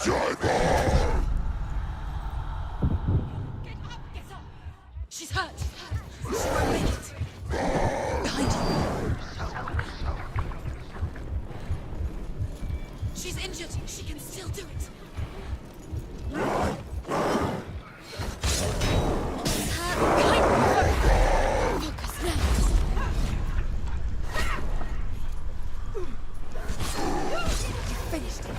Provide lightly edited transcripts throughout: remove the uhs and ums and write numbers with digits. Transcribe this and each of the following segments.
Get up! She's hurt! She won't make it! Behind you! She's injured! She can still do it! She's hurt! Behind you! Focus now! You finished it!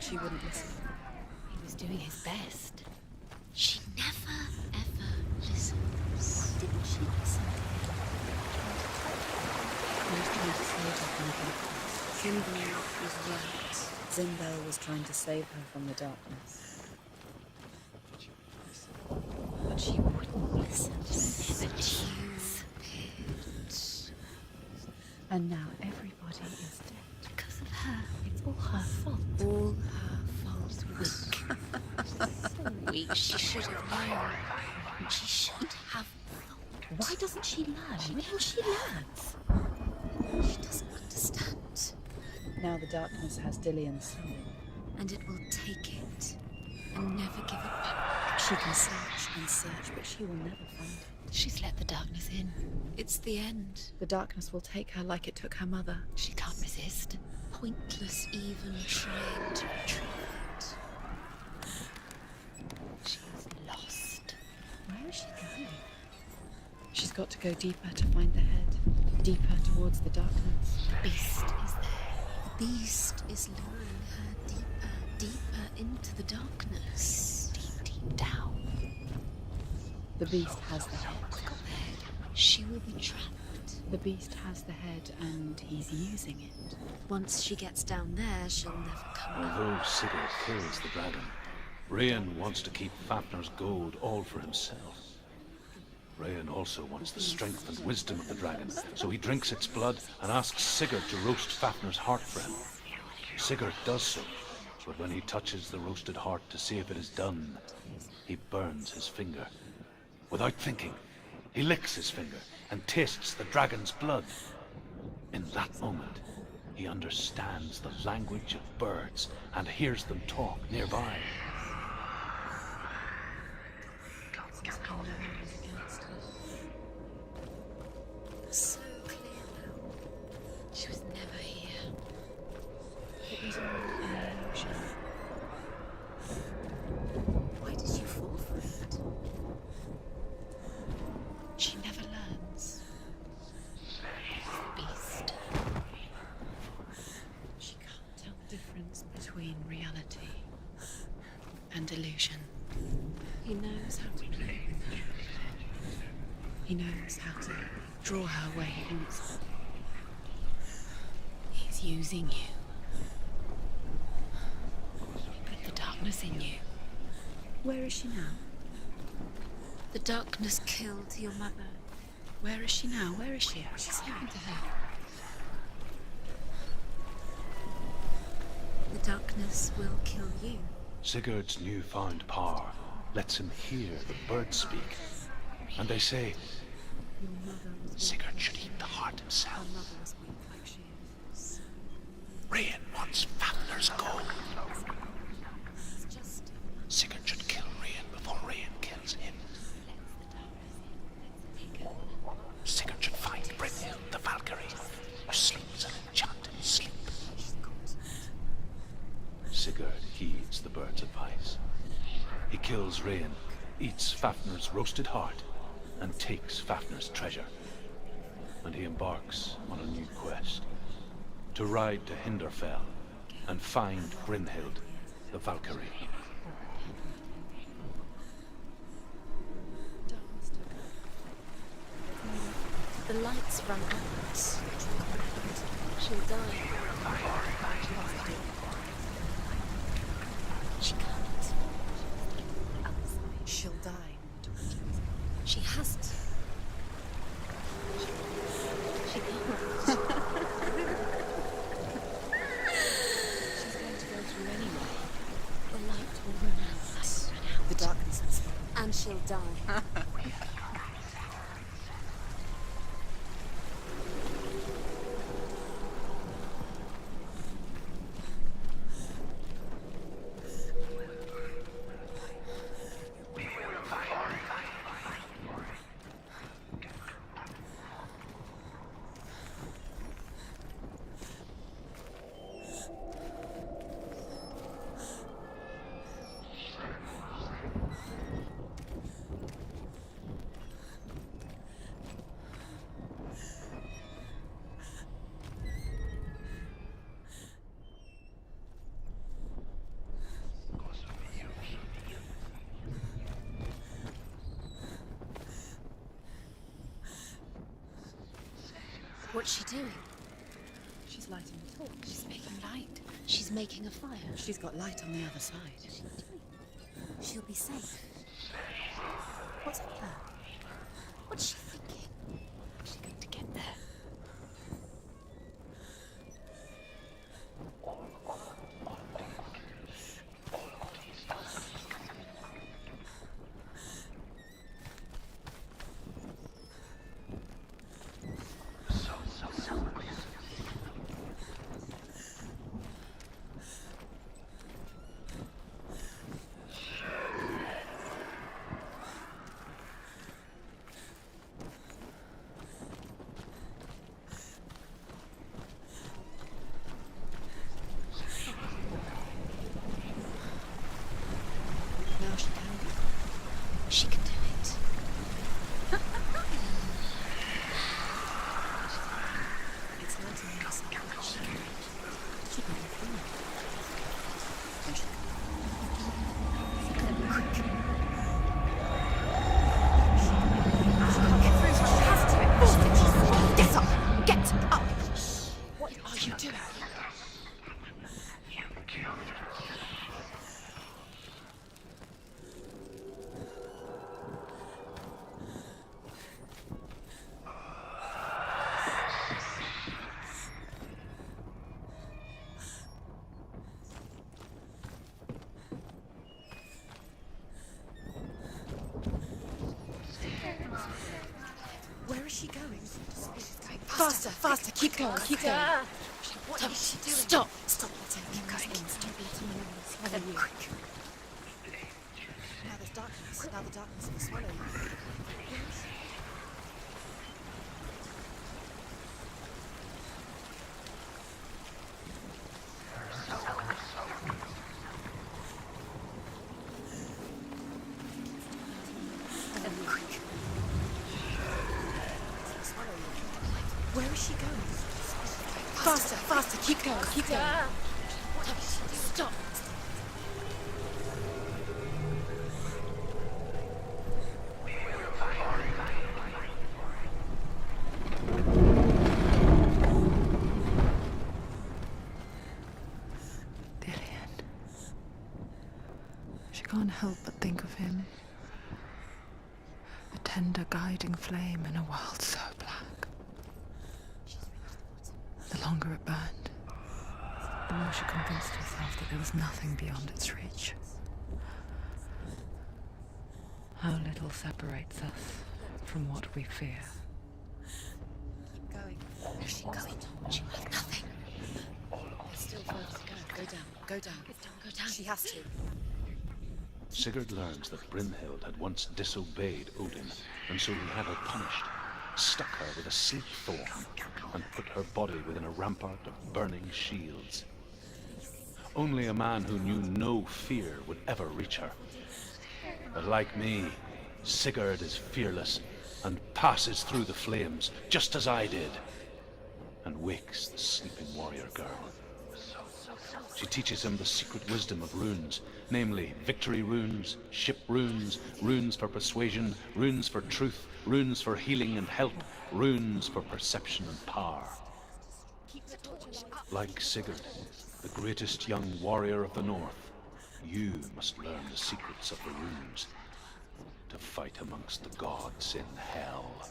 She wouldn't listen. He was doing his best. She never, ever listens. Didn't she listen? He was trying to save her from the darkness. Zimbel was right. Zimbel was trying to save her from the darkness. But she wouldn't listen. Never choose. And now everybody is dead. Because of her. It's all her fault. All her fault. So weak. She should have known. She should have thought. Why doesn't she learn? When she learns? She doesn't understand. Now the darkness has Dillian's soul. And it will take it. And never give it back. She can search and search, but she will never find it. She's let the darkness in. It's the end. The darkness will take her like it took her mother. She can't resist. Pointless even trying to retrieve it. She's lost. Where is she going? She's got to go deeper to find the head. Deeper towards the darkness. The beast is there. The beast is luring her deeper, deeper into the darkness. Deep, deep down. The beast has the head. She will be trapped. The beast has the head and he's using it. Once she gets down there, she'll never come back. Although Sigurd kills the dragon, Rayan wants to keep Fafnir's gold all for himself. Rayan also wants the strength and wisdom of the dragon, so he drinks its blood and asks Sigurd to roast Fafnir's heart for him. Sigurd does so, but when he touches the roasted heart to see if it is done, he burns his finger. Without thinking, he licks his finger and tastes the dragon's blood. In that moment, he understands the language of birds and hears them talk nearby. So clear now. She was never here. illusion. He knows how to play with her. He knows how to draw her where he wants her. He's using you. Put the darkness in you. Where is she now? The darkness killed your mother. Where is she now? Where is she? She's happened to her. The darkness will kill you. Sigurd's newfound power lets him hear the birds speak. And they say, Your mother was Sigurd should eat the heart himself. Her mother was weak like she is. Rain wants Fafnir's gold. It's just Sigurd should kill Rain before Rain kills him. Sigurd should find Brynhild the Valkyrie, who sleeps an enchanted sleep. Sigurd heeds the bird's advice. He kills Rain, eats Fafnir's roasted heart, and takes Fafnir's treasure. And he embarks on a new quest, to ride to Hinderfell and find Brynhild the Valkyrie. the lights run outwards. She'll die. She can't. She'll die. She has to. She can't. She's going to go through anyway. The light will run out. The darkness will stop. And she'll die. What's she doing? She's lighting the torch. She's making light. She's making a fire. She's got light on the other side. She'll be safe. What's up there? What's she thinking? How's she going to get there? Now she can do. She can do it. It's lighting the other side. She can go through. And she can't get through, so she has to. Get up! Get up! What are you doing? Where is she going? Faster, faster, keep going, keep going. What is she doing? Stop! Stop letting him come in. Stop letting him swallow you. Quick. Now there's darkness. Now the darkness will swallow you. Where is she going? Faster, faster, keep going, keep going. Stop. can't help but think of him. A tender guiding flame in a world so black. The longer it burned, the more she convinced herself that there was nothing beyond its reach. How little separates us from what we fear. Keep going. Where's she going? She will have nothing. There's still further to go. Go down. Go down. Go down. She has to. Sigurd learns that Brynhild had once disobeyed Odin, and so he had her punished, stuck her with a sleep thorn, and put her body within a rampart of burning shields. Only a man who knew no fear would ever reach her. But like me, Sigurd is fearless and passes through the flames, just as I did, and wakes the sleeping warrior girl. She teaches him the secret wisdom of runes, namely victory runes, ship runes, runes for persuasion, runes for truth, runes for healing and help, runes for perception and power. Like Sigurd, the greatest young warrior of the North, you must learn the secrets of the runes to fight amongst the gods in hell.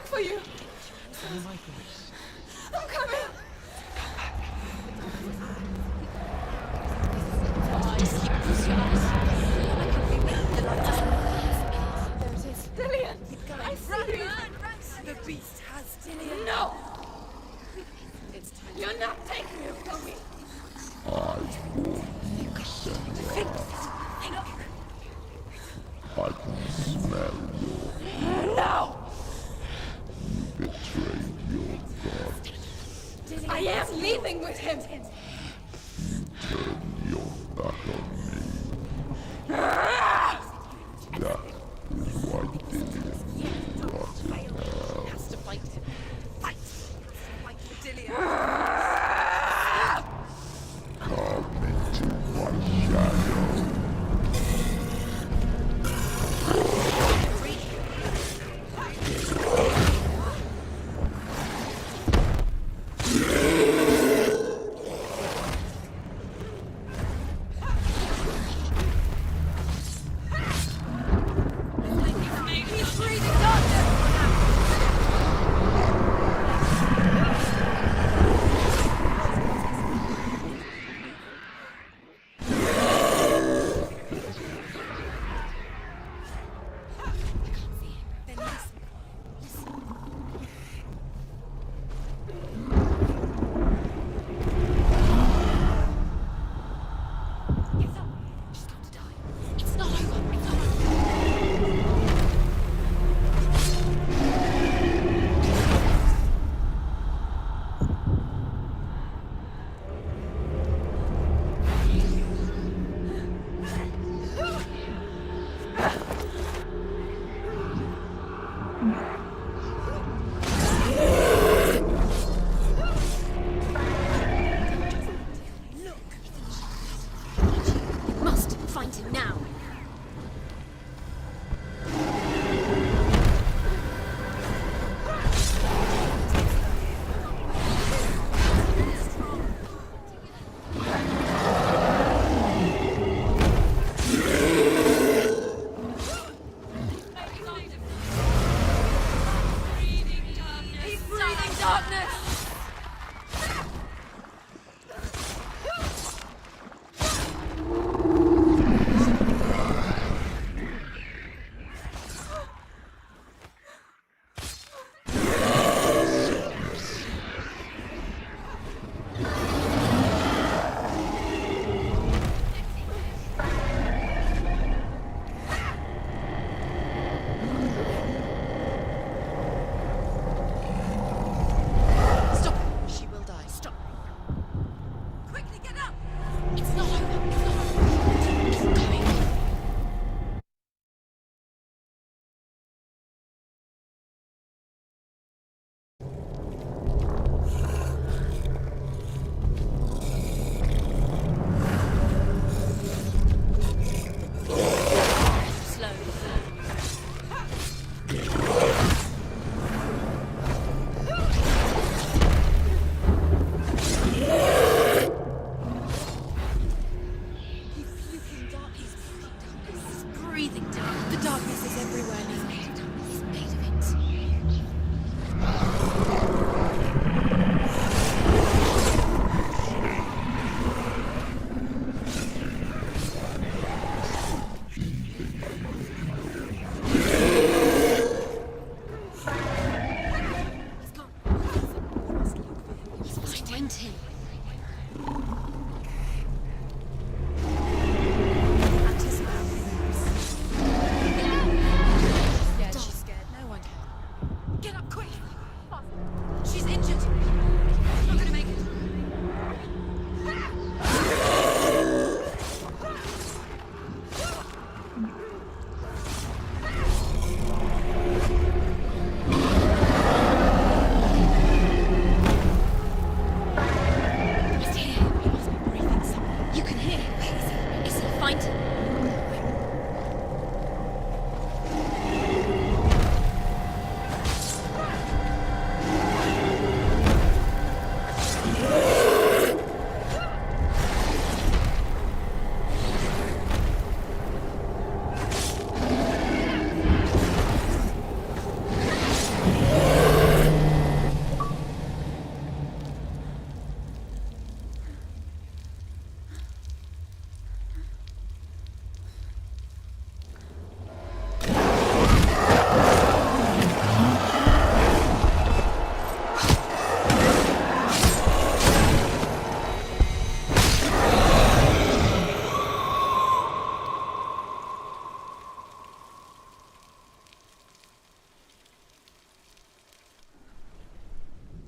For you. I'm coming. There it is. Dillian! I see you! The beast has Dillian. No! It's time. You're not taking him from me. I warn you, Senua. I can smell your... No! betrayed your god. I am leaving with him. Turn your back on me. That is why Dillian will rot in hell. Has to fight him. Fight! Fight for Dillian. Come into my shadow.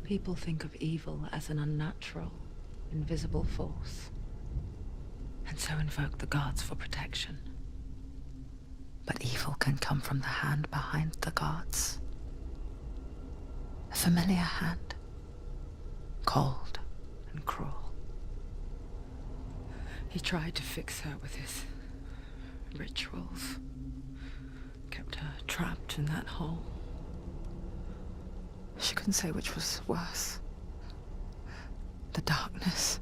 People think of evil as an unnatural, invisible force, and so invoke the gods for protection. But evil can come from the hand behind the gods. A familiar hand, cold and cruel. He tried to fix her with his rituals, kept her trapped in that hole. She couldn't say which was worse. The darkness,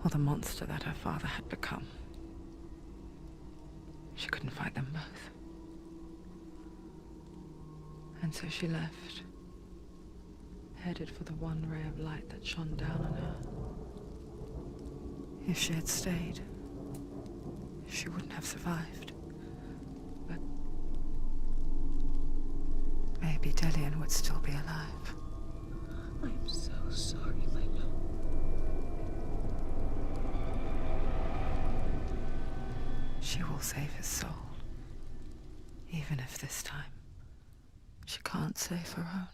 or the monster that her father had become. She couldn't fight them both. And so she left, headed for the one ray of light that shone down on her. If she had stayed, she wouldn't have survived. But maybe Dillian would still be alive. I'm so sorry, my love. She will save his soul. Even if this time she can't save her own.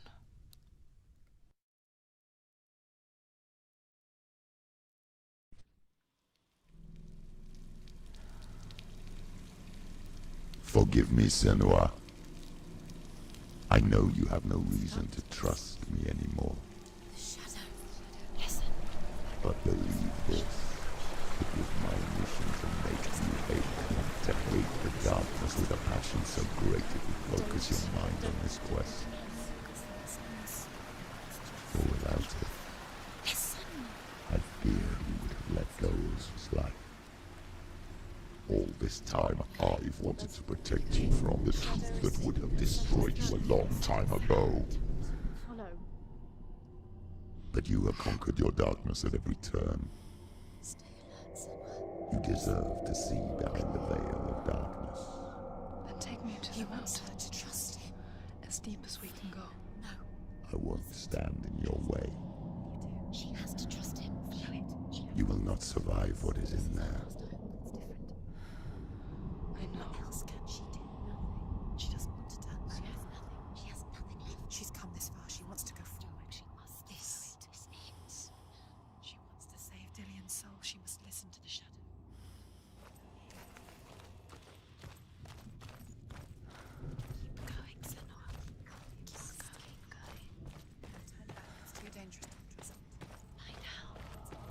Forgive me, Senua. I know you have no reason to trust me anymore. Shadow. Listen. But believe this. It was my mission to make you hate. To hate the darkness with a passion so great it would focus your mind on this quest. For without it, I fear you would have let go of his life. All this time, I've wanted to protect you from the truth that would have destroyed you a long time ago. Follow. But you have conquered your darkness at every turn. Stay alert, Senua. You deserve to see behind the veil of darkness. Then take me to He the wants mountain, her to trust him. as deep as we can go. No, I won't stand in your way. she has to trust him. You will not survive what is in there. I know. What else can she do? Nothing. She doesn't want to turn back. She has nothing. She has nothing left. She's come this far. She wants to go forward. She must. This is it. She wants to save Dillian's soul. She must listen to the shadow. Keep going, Senua. Keep going. Turn back. It's too dangerous. I know.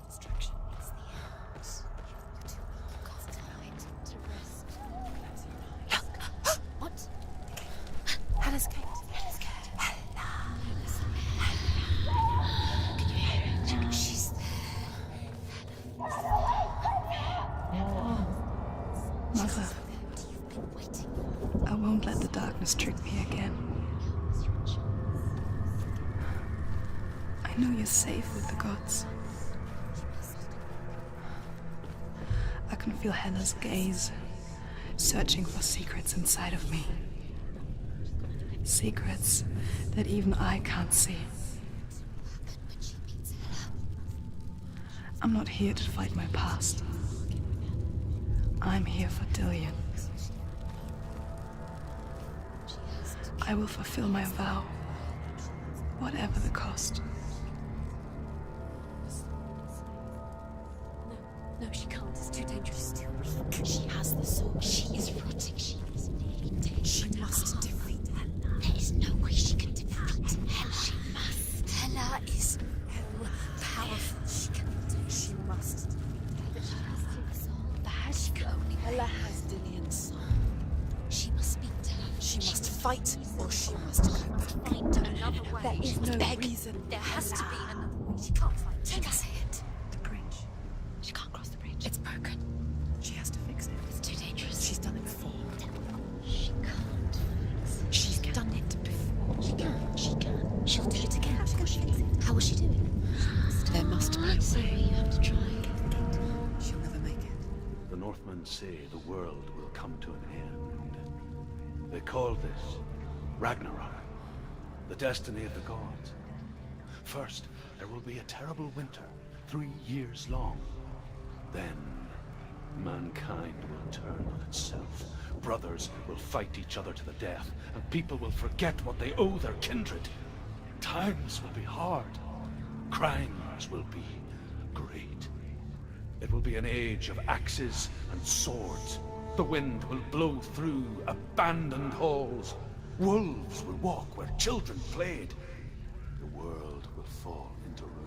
Distraction. It's the end. You're too weak. Got time to rest. What? Hella's gate. Hella's gate. Hella. Can you hear it? She's there. Mother, You've been waiting I won't let the darkness trick me again. I know you're safe with the gods. I can feel Hella's gaze, searching for secrets inside of me. Secrets that even I can't see. when she meets Hella. I'm not here to fight my past. I'm here for Dillian. I will fulfill my vow, whatever the cost. No, she can't. It's too dangerous. Too weak. She has the sword. She is rotting. She is nearly dead. She must defeat Hella. There is no way she can defeat Hella. She must. Hella is powerful. She can do it. She must. But she has Dillian's soul. That's the only way. Hella has Dillian's soul. She must speak to her. She must fight, or she must go back. Find another way. There is no reason. There has to be another way. She can't fight. Take us ahead. The bridge. She can't cross the bridge. It's broken. She has to fix it. It's too dangerous. She's done it before. She can't fix it. She's done it before. She can. She can. She'll do it again. How will she do it? There must be a way. You have to try. She'll never make it. The Northmen say the world will come to an end. They call this Ragnarok, the destiny of the gods. First, there will be a terrible winter, 3 years long. Then, mankind will turn on itself, brothers will fight each other to the death, and people will forget what they owe their kindred. Times will be hard. Crimes will be great. It will be an age of axes and swords. The wind will blow through abandoned halls. Wolves will walk where children played. The world will fall into ruin.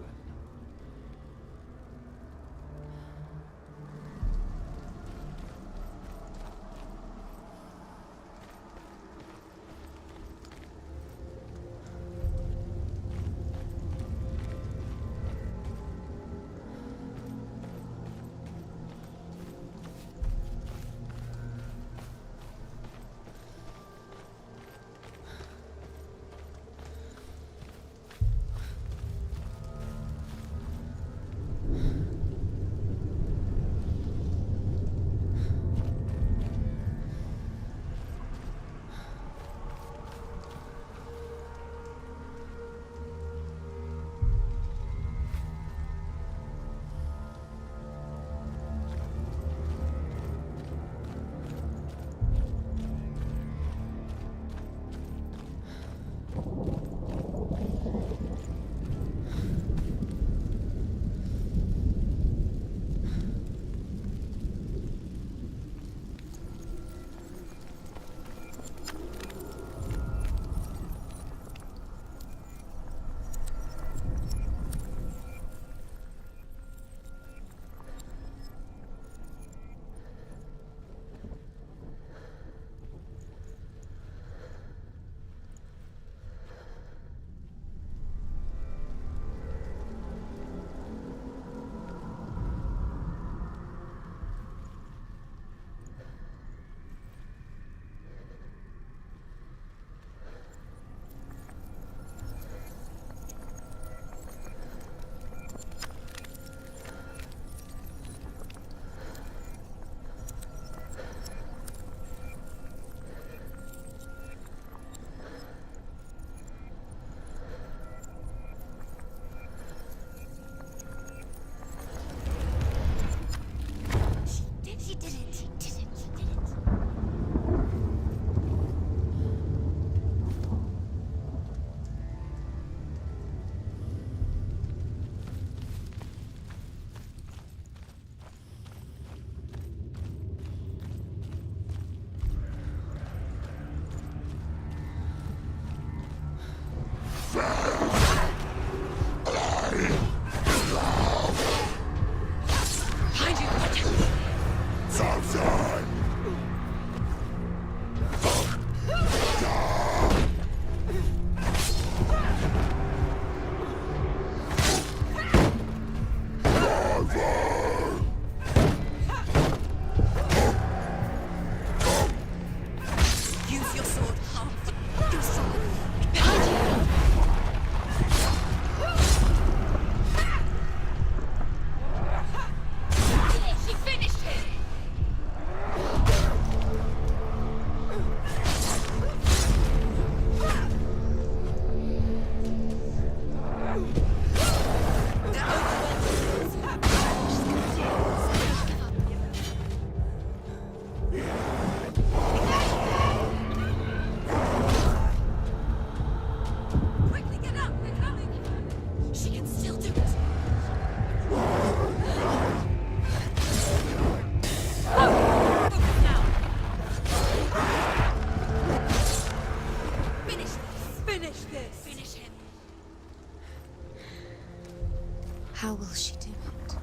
How will she do it?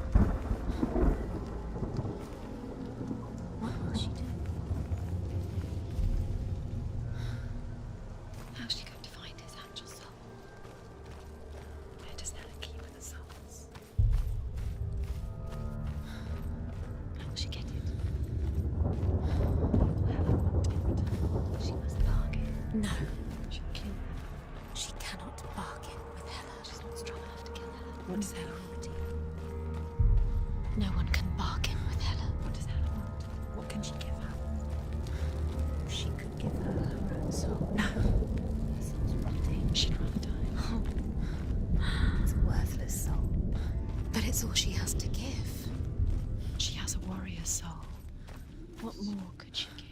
What will she do? How's she going to find his actual soul? Where does Helen keep the souls? How will she get it? Will Helen want it? She must bargain. No. She'll kill her. She cannot bargain with Hela. She's not strong enough to kill Helen. What does Hela want? No one can bargain with Helen. What does Hela want? What can she give her? She could give her her own soul. No. Her soul's rotting. She'd rather die. It's a worthless soul. But it's all she has to give. She has a warrior soul. What more could she give?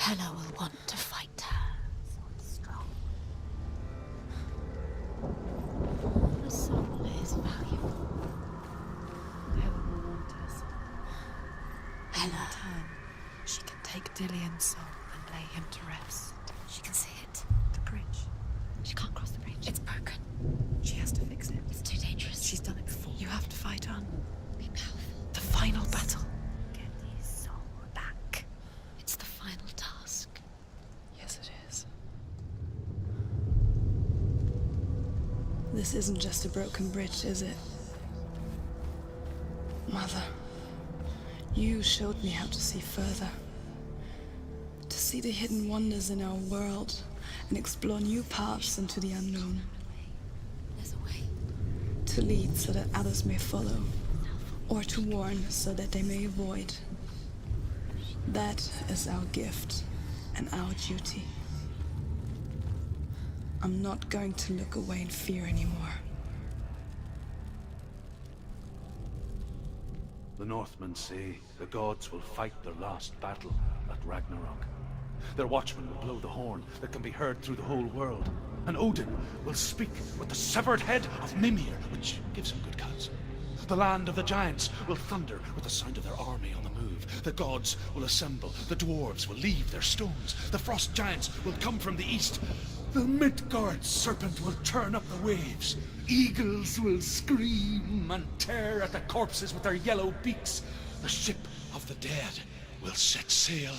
Hela will want to fight her. So strong. The soul is valuable. Hela will want her soul. In Hela. return, she can take Dillian's soul and lay him to rest. She can see it. The bridge. She can't cross the bridge. It's broken. She has to fix it. It's too dangerous. She's done it before. You have to fight on. Be powerful. The final battle. Get his soul back. It's the final task. Yes, it is. This isn't just a broken bridge, is it? Mother, you showed me how to see further. To see the hidden wonders in our world and explore new paths into the unknown. There's a way. To lead so that others may follow, or to warn so that they may avoid. That is our gift and our duty. I'm not going to look away in fear anymore. The Northmen say the gods will fight their last battle at Ragnarok. Their watchmen will blow the horn that can be heard through the whole world. And Odin will speak with the severed head of Mimir, which gives him good counsel. The land of the giants will thunder with the sound of their army on the move. The gods will assemble. The dwarves will leave their stones. The frost giants will come from the east. The Midgard serpent will turn up the waves. Eagles will scream and tear at the corpses with their yellow beaks. The ship of the dead will set sail.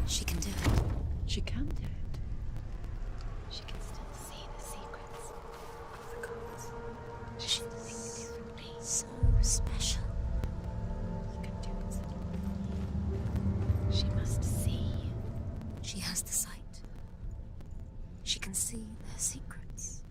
She can do it. She can do it. She can still see the secrets of the gods. She thinks differently. So special. You can do it. She must see. She has the sight. She can see their secrets.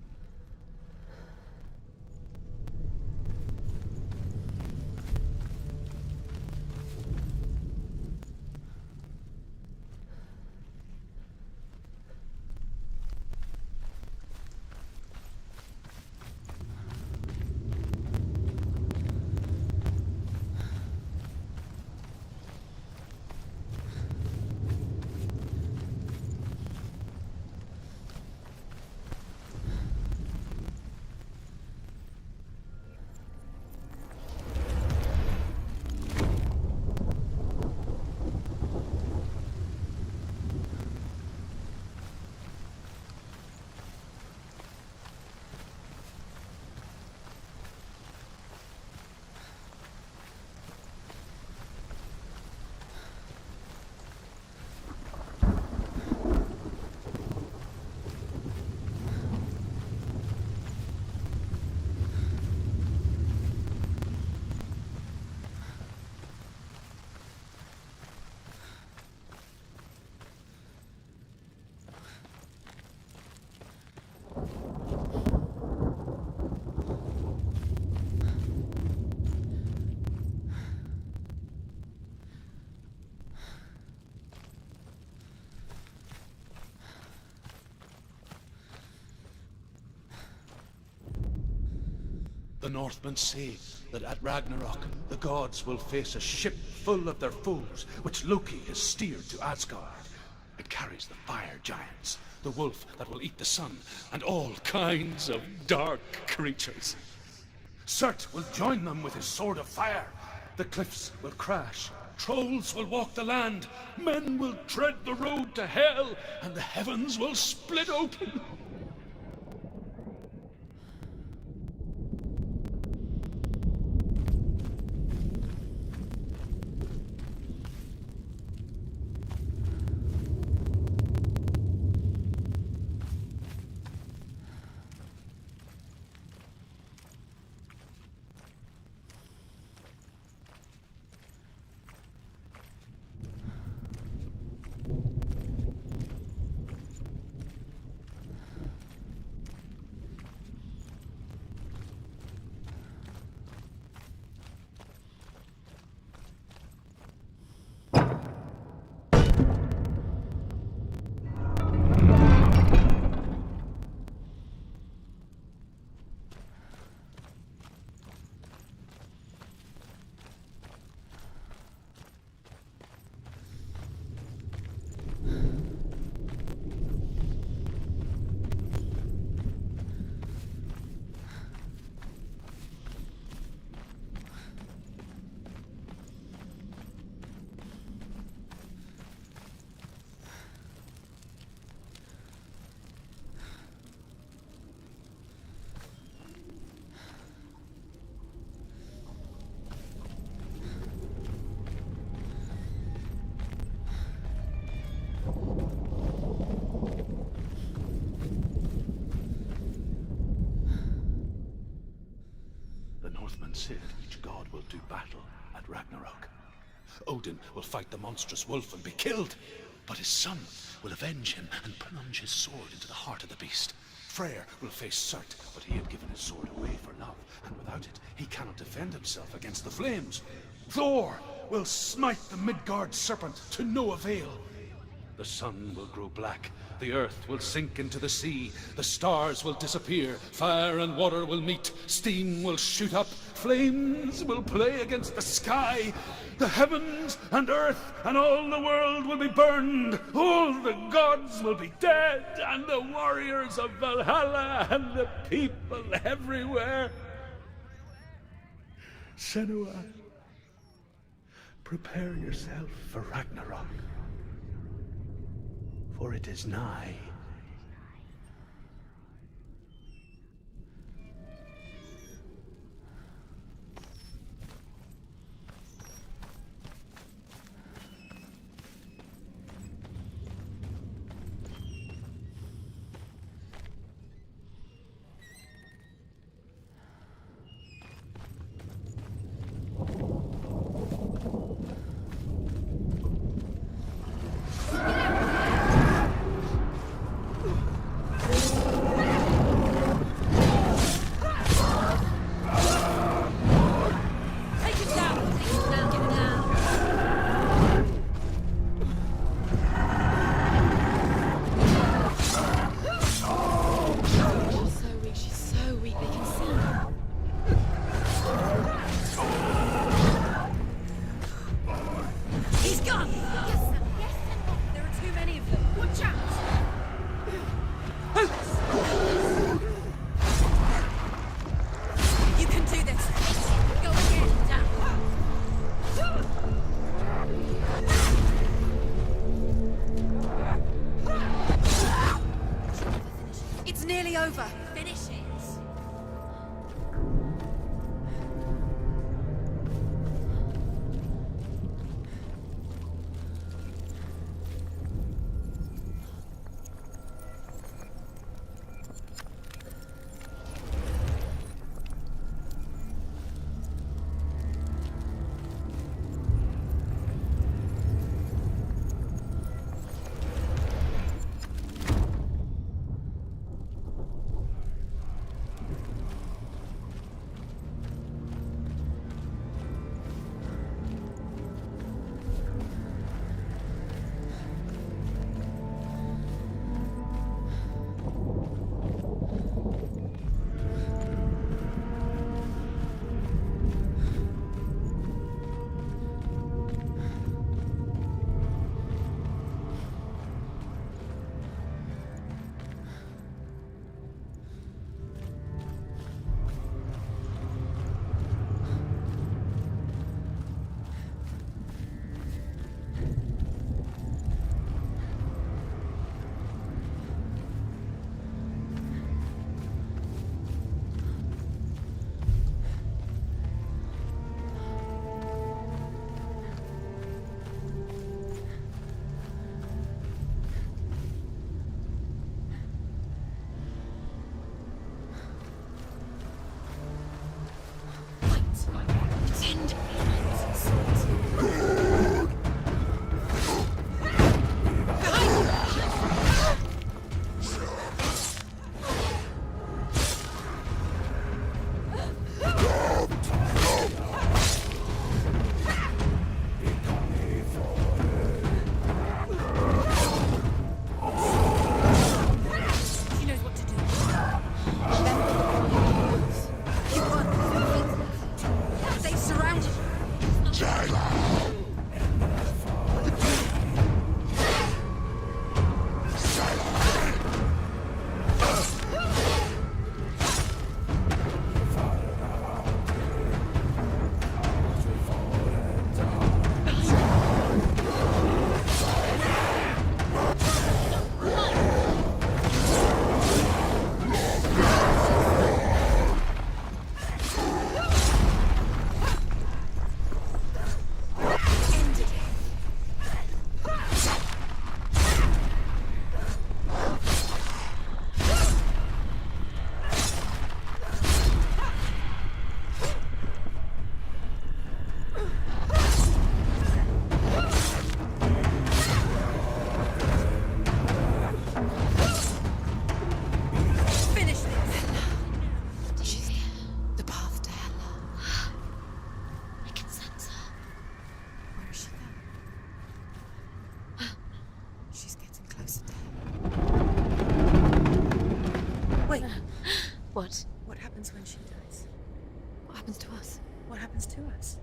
The Northmen say that at Ragnarok, the gods will face a ship full of their foes, which Loki has steered to Asgard. It carries the fire giants, the wolf that will eat the sun, and all kinds of dark creatures. Surt will join them with his sword of fire, The cliffs will crash. Trolls will walk the land. Men will tread the road to hell, and the heavens will split open. Said each god will do battle at Ragnarok. Odin will fight the monstrous wolf and be killed, but his son will avenge him and plunge his sword into the heart of the beast. Freyr will face Surt, but he had given his sword away for love, and without it, he cannot defend himself against the flames. Thor will smite the Midgard serpent to no avail. The sun will grow black, the earth will sink into the sea, the stars will disappear, fire and water will meet, steam will shoot up, flames will play against the sky, the heavens and earth and all the world will be burned, all the gods will be dead, and the warriors of Valhalla and the people everywhere. Senua, prepare yourself for Ragnarok, for it is nigh. happens to us?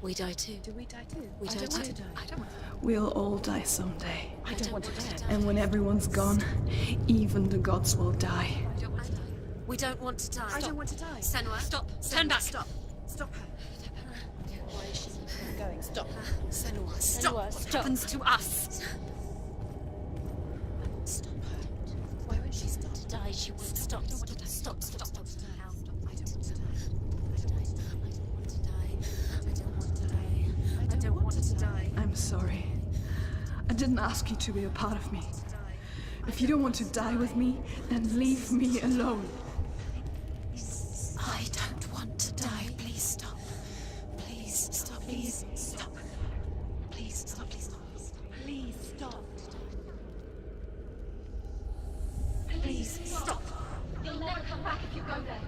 We die too. Do we die too? We I die don't too. want to die. I don't want to. We'll all die someday. I don't want to die. And when everyone's gone, even the gods will die. I don't want to die. We don't want to die. I don't want to die. Senua, stop. Turn back. Stop. Stop her. Why is she Going. Stop. Senua, stop. What happens to us? Stop her. Why won't she stop? To die, she won't stop. Stop. I don't want to die. I don't want to die. I'm sorry. I didn't ask you to be a part of me. If you don't want to die with me, then leave me alone. I don't want to die. Please stop. Please stop. Please stop. Please stop. Please stop. Please stop. Please stop. You'll never come back if you go there.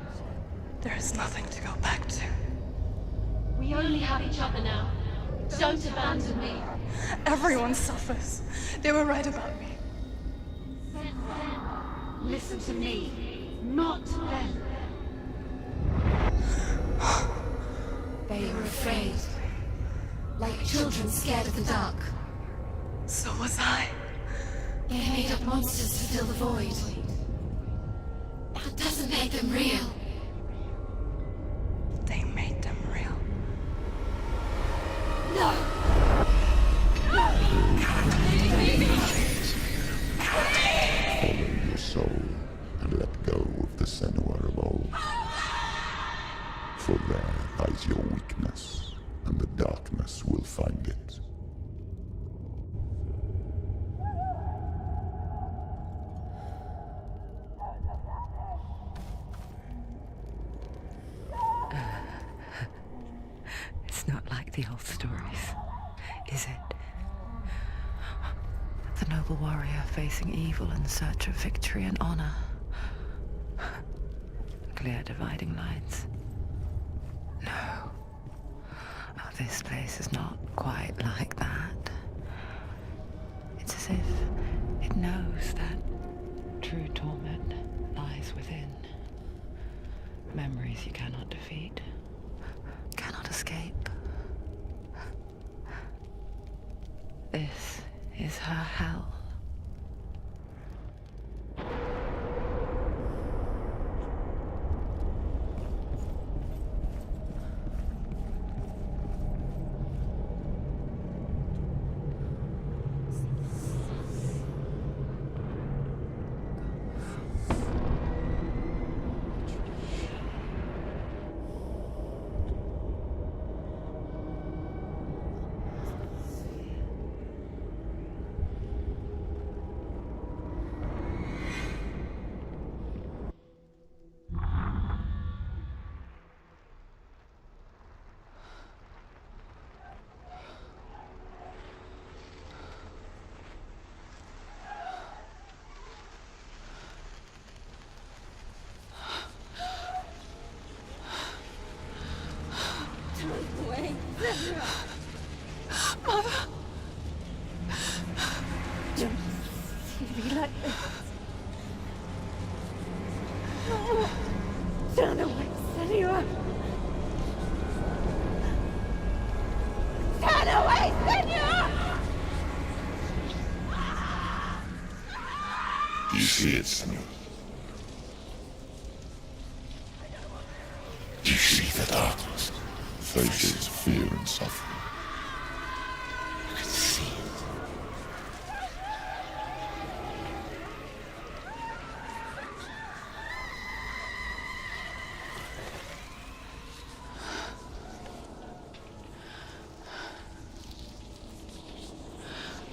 There is nothing to go back to. We only have each other now. Don't abandon me. Everyone suffers. They were right about me. Listen to me, not them. They were afraid. Like children scared of the dark. So was I. They made up monsters to fill the void. That doesn't make them real. They made them real. No! Follow your soul and let go of the Senua of old. For there lies your weakness, and the darkness will find it. It's not like the old stories, is it? The noble warrior facing evil in search of victory and honor. Clear dividing lines. No. Oh, this place is not quite like that. It's as if it knows that true torment lies within. Memories you cannot defeat, cannot escape. This is her hell. Turn away, Senua! Turn away, Senua! Do you see it, Senua? Do you see the darkness? Faces of fear and suffering. You can see it.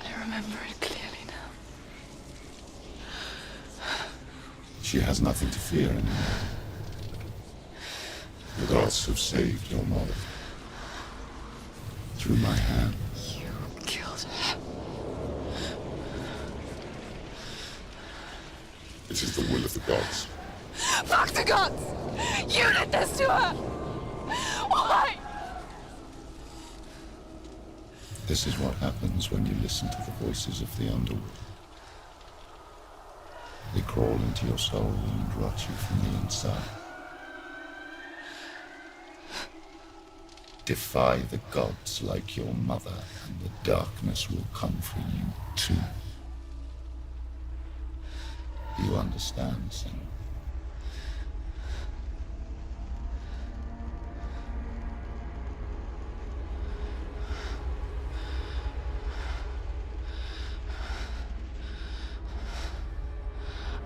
I remember it clearly now. She has nothing to fear anymore. The gods have saved your mother. Through my hand. You killed her. It is the will of the gods. Fuck the gods! You did this to her! Why? This is what happens when you listen to the voices of the underworld. They crawl into your soul and rot you from the inside. Defy the gods like your mother, and the darkness will come for you too. Do you understand, Senua?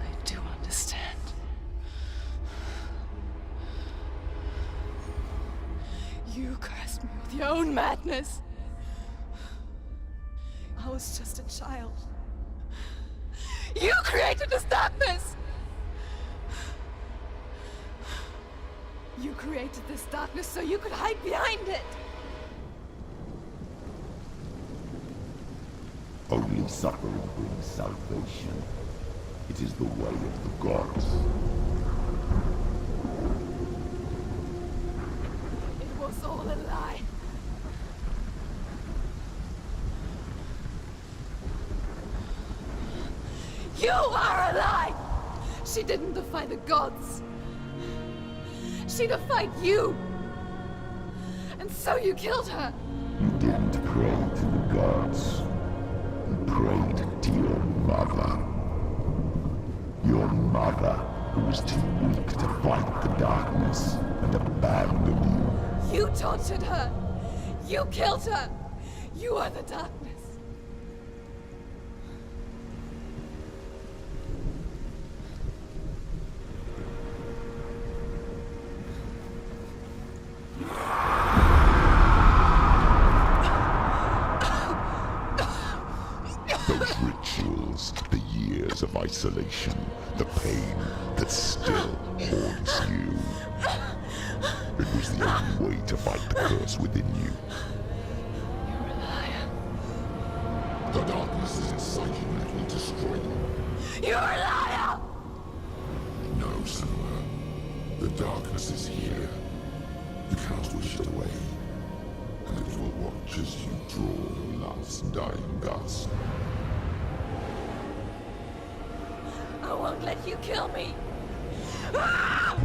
I do understand. You cursed me with your own madness. I was just a child. You created this darkness! You created this darkness so you could hide behind it! Only suffering brings salvation. It is the way of the gods. It was all a lie. You are a lie! She didn't defy the gods. She defied you! And so you killed her! You didn't pray to the gods. You prayed to your mother. Your mother, who was too weak to fight the darkness and abandoned you. You tortured her! You killed her! You are the darkness! Those rituals, the years of isolation, the pain that still haunts you. It was the only way to fight the curse within you. You're a liar. The darkness is inside you and it will destroy you. You're a liar! No, Senua. The darkness is here. You cannot wish it away. And it will watch as you draw your last dying gasp. I won't let you kill me! Ah!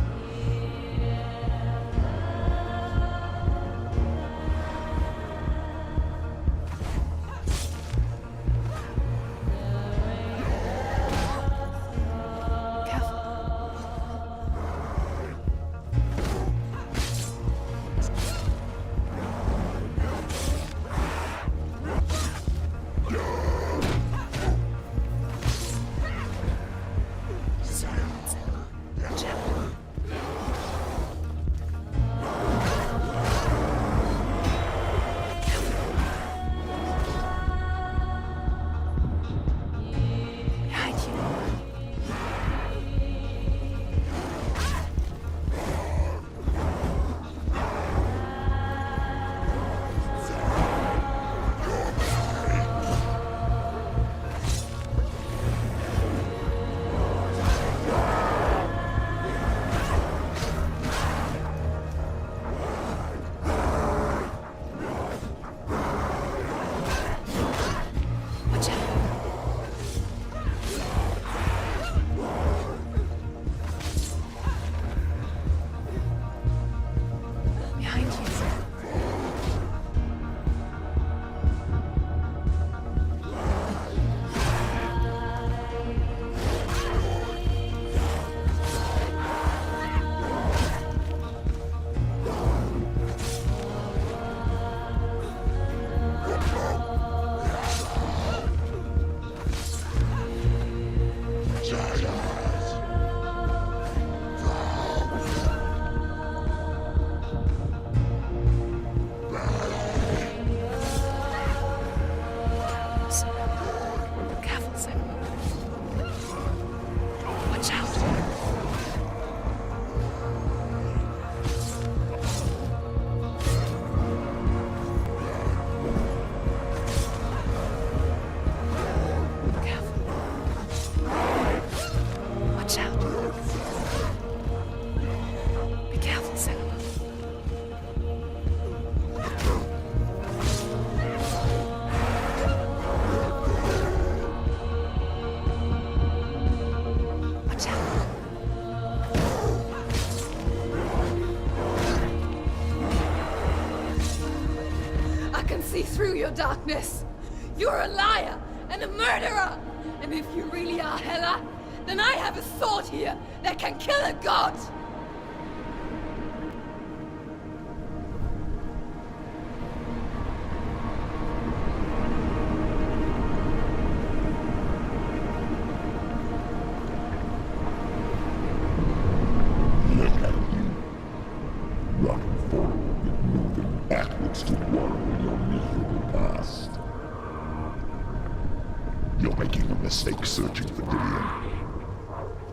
I can see through your darkness. You're a liar and a murderer. And if you really are Hela, then I have a sword here that can kill a god. Look at you. Running forward and moving backwards to wallow in your miserable past. You're making a mistake searching for Dillion.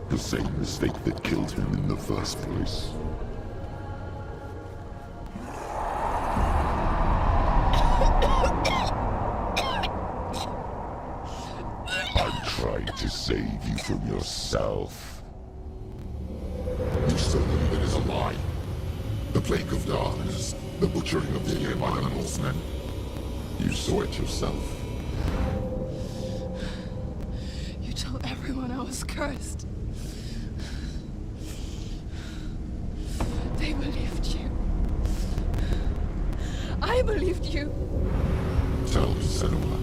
The same mistake that killed him in the first place. I'm trying to save you from yourself. You still believe it is a lie? The plague of darkness, the butchering of Dillion by the Northmen. You saw it yourself. You told everyone I was cursed. They believed you. I believed you. Tell me, Senua,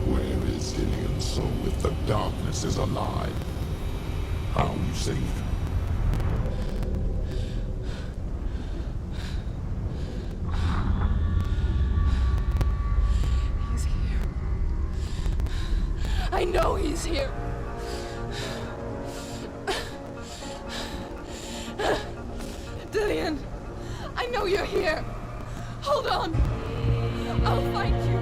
where is Dillion's soul if the darkness is alive? How you saved him? He's here. I know he's here. Dillion, I know you're here. Hold on. I'll find you.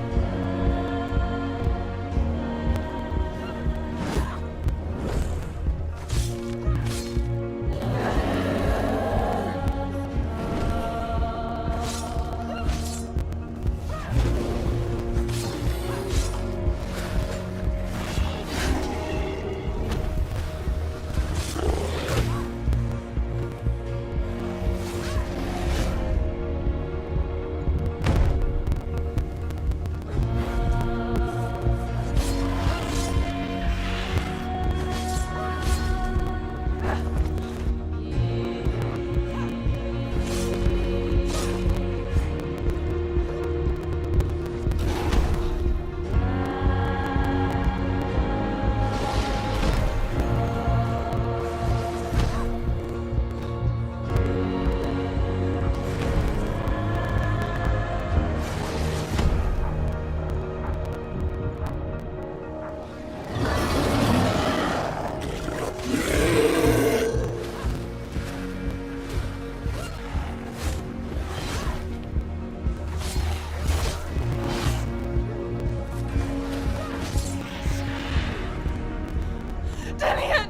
Dillion!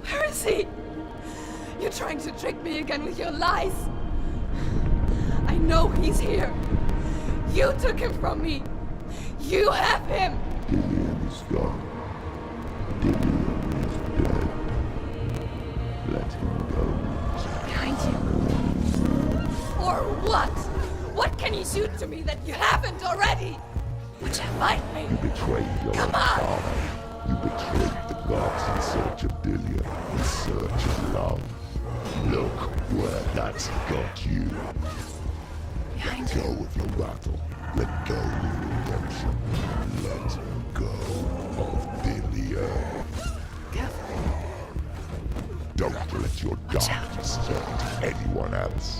Where is he? You're trying to trick me again with your lies. I know he's here. You took him from me. You have him. Dillion is gone. Dillion is dead. Let him go. Behind you. Or what? What can you do to me that you haven't already? Would you fight me? You betrayed your Come own on! father. You betrayed the gods in search of Dillion, in search of love. Look where that's got you. Let go of your battle. Let go of redemption. Let go of Dillion. Don't let your darkness turn to anyone else.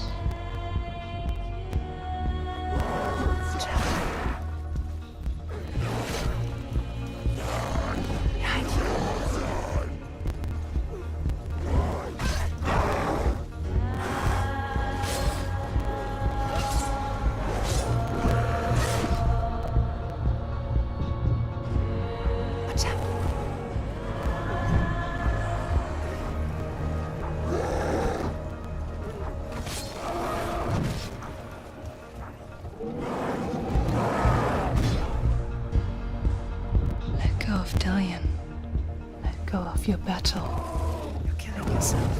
Let go of Dillion. Let go of your battle. You're killing yourself.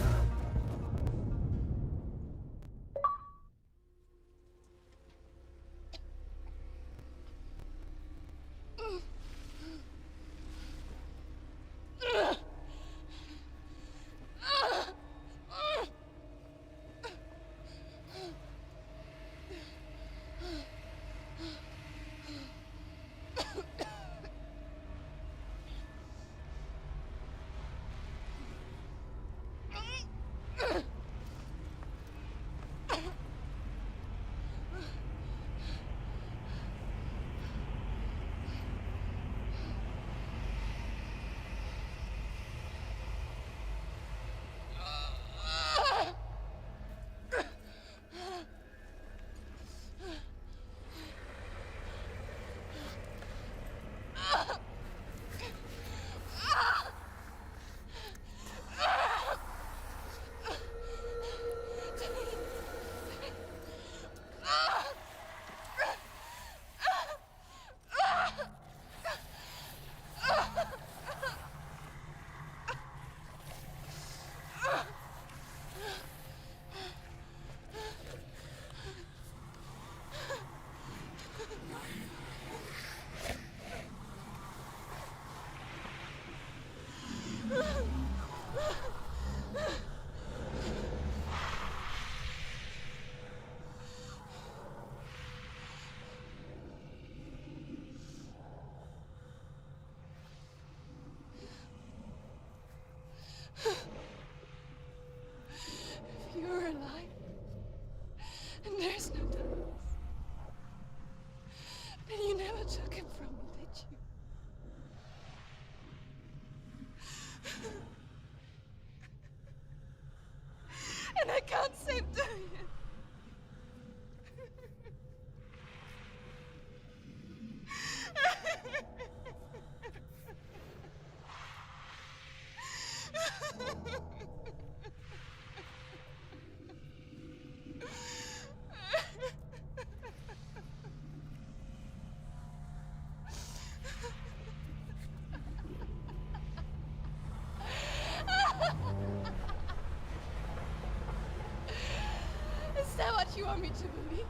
want me to believe?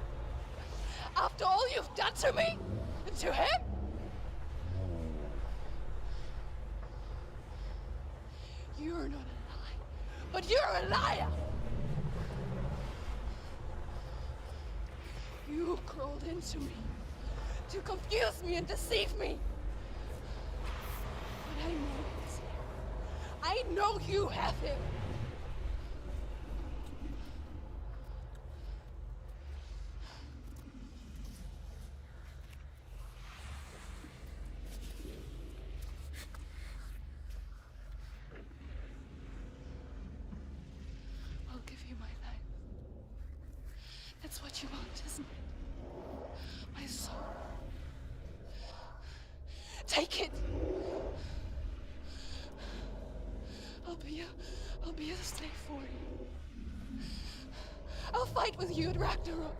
After all you've done to me? And to him? You're not a lie, but you're a liar! You crawled into me to confuse me and deceive me. But I know he's here. I know you have him. I'll give you my life. That's what you want, isn't it? My soul. Take it. I'll be a slave for you. I'll fight with you at Ragnarok.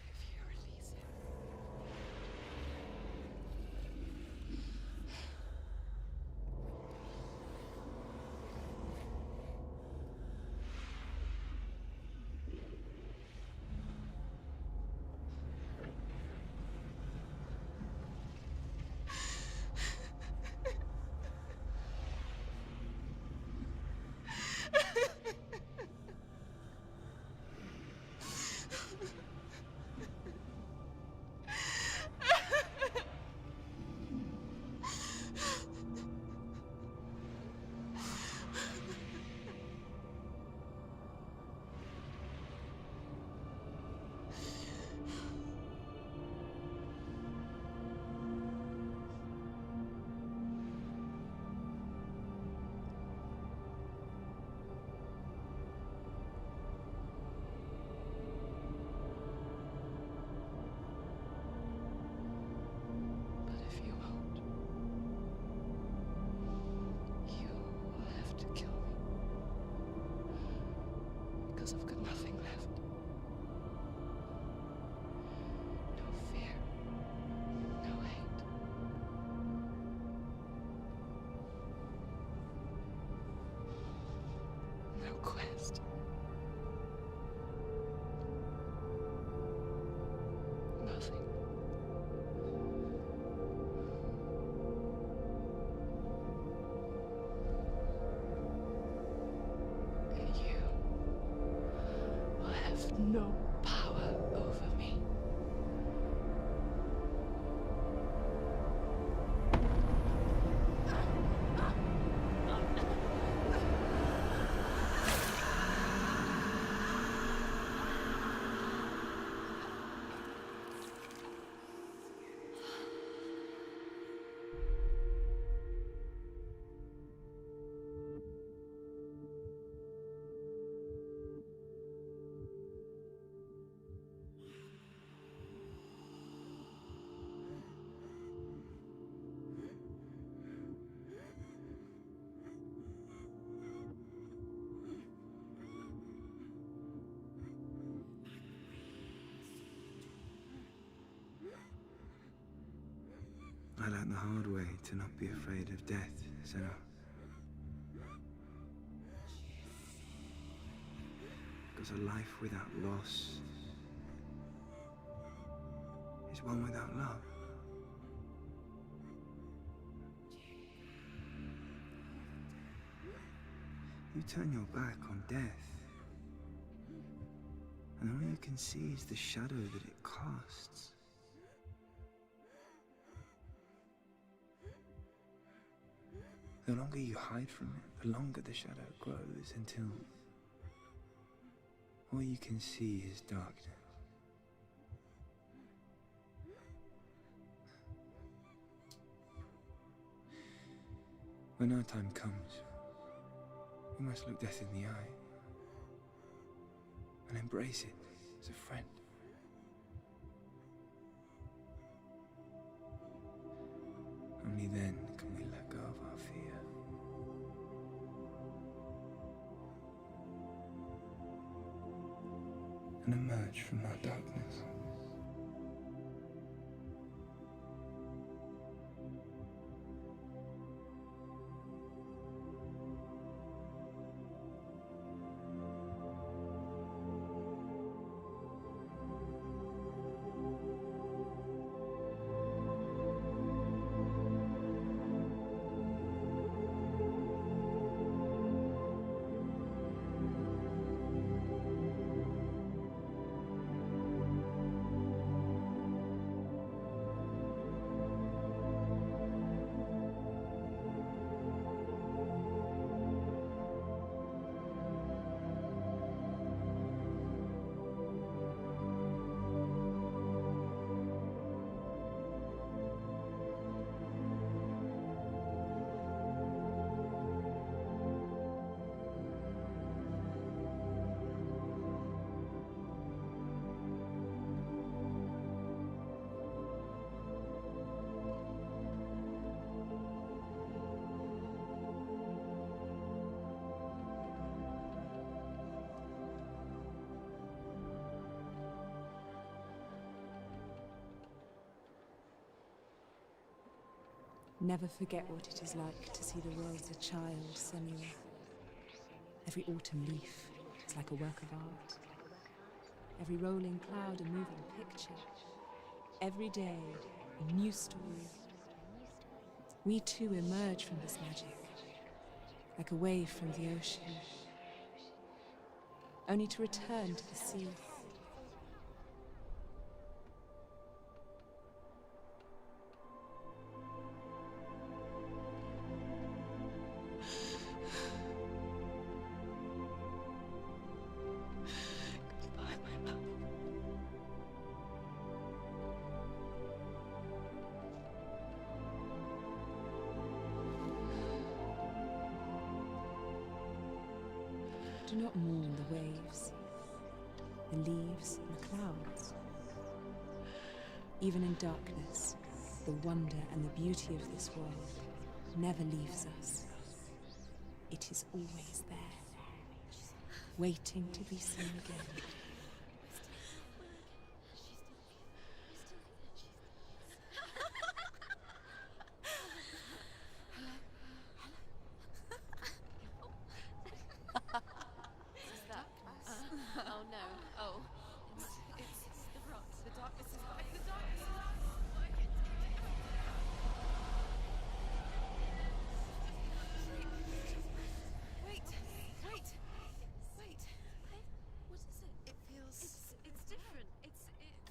If you release him. I've got nothing left. No fear. No hate. No quest. Nothing. And you will have no power over me. I learned the hard way to not be afraid of death, Senua. Because a life without loss is one without love. You turn your back on death, and all you can see is the shadow that it casts. The longer you hide from it, the longer the shadow grows until all you can see is darkness. When our time comes, we must look death in the eye and embrace it as a friend. Only then can we let go of our fear. And emerge from our darkness. Never forget what it is like to see the world as a child, Senua. Every autumn leaf is like a work of art. Every rolling cloud a moving picture. Every day a new story. We too emerge from this magic, like a wave from the ocean, only to return to the sea. Do not mourn the waves, the leaves and the clouds. Even in darkness, the wonder and the beauty of this world never leaves us. It is always there, waiting to be seen again. Oh no. Oh. It's the rocks. The darkness is back. The darkness is Wait. What is it? It feels... It's different. It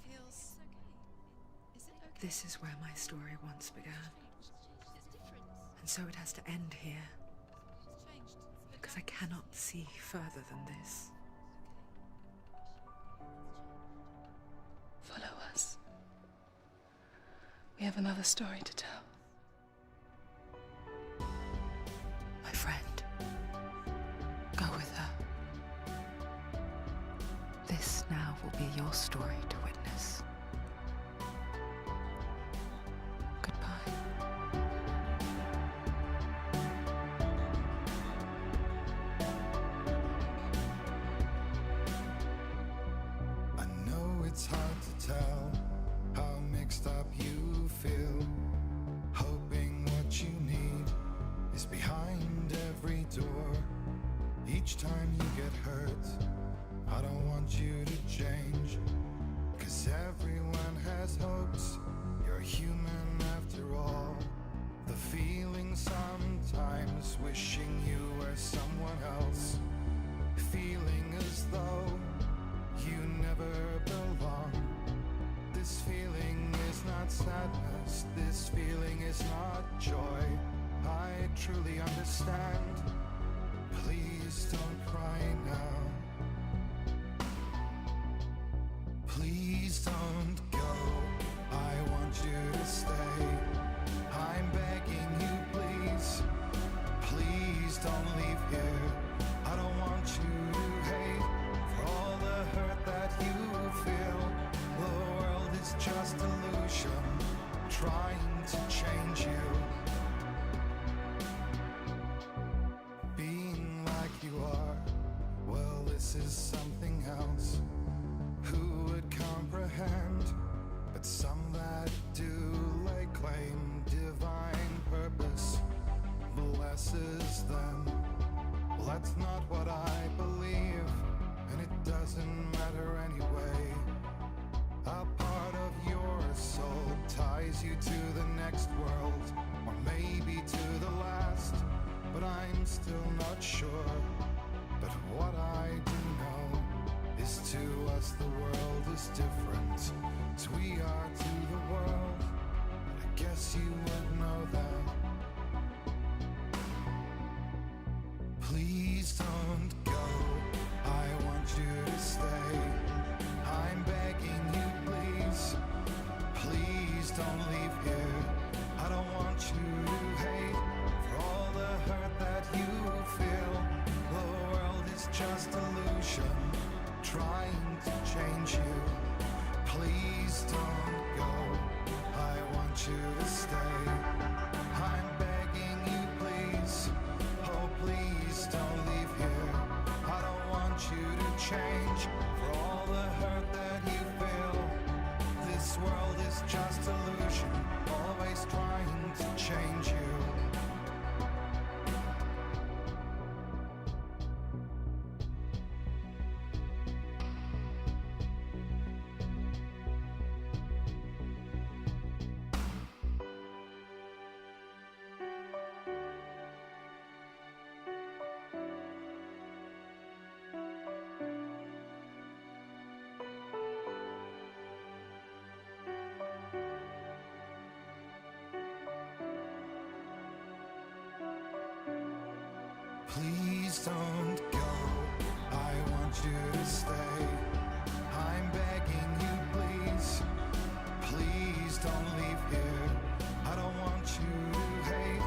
feels... It's okay. Is it okay? This is where my story once began. It's different. And so it has to end here, It's changed. because I cannot see further than this. Follow us. We have another story to tell. My friend, go with her. This now will be your story to witness. Goodbye. I know it's hard to tell how mixed up you feel, hoping what you need is behind every door. Each time you get hurt, I don't want you to change, 'cause everyone has hopes. You're human after all. The feeling sometimes wishing you were someone else, feeling as though you never belong. This feeling is not sadness, this feeling is not joy. I truly understand. Please don't cry now. Please don't go. I want you to stay. I'm begging you, please. Please don't leave here. I don't want you to hate for all the hurt that you feel. The world is just illusion, trying to change you. Being like you are, well, this is something else. Who would comprehend? But some that do lay claim divine purpose blesses them. Well, that's not what I believe, and it doesn't matter anyway. A part of your soul ties you to the next world, or maybe to the last, but I'm still not sure. But what I do know is to us the world is different, as we are to the world. I guess you would know that. Please don't go. I want you to stay. I'm begging you, please. Please don't leave here. I don't want you to hate for all the hurt that you feel. The world is just illusion, trying to change you. Please don't go. I want you to stay. I'm begging you, please. Oh, please don't leave here. I don't want you to change for all the hurt that you feel. This world is just illusion, always trying to change you. Please don't go. I want you to stay. I'm begging you, please. Please don't leave here. I don't want you to hate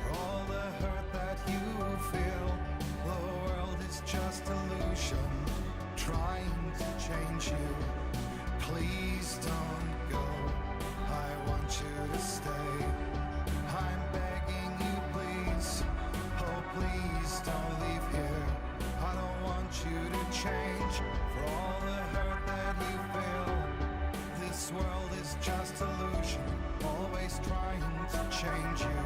for all the hurt that you feel. The world is just illusion, trying to change you. Please don't go. I want you to stay. I'm begging you, please. Oh, please don't leave here. I don't want you to change for all the hurt that you feel. This world is just illusion, always trying to change you.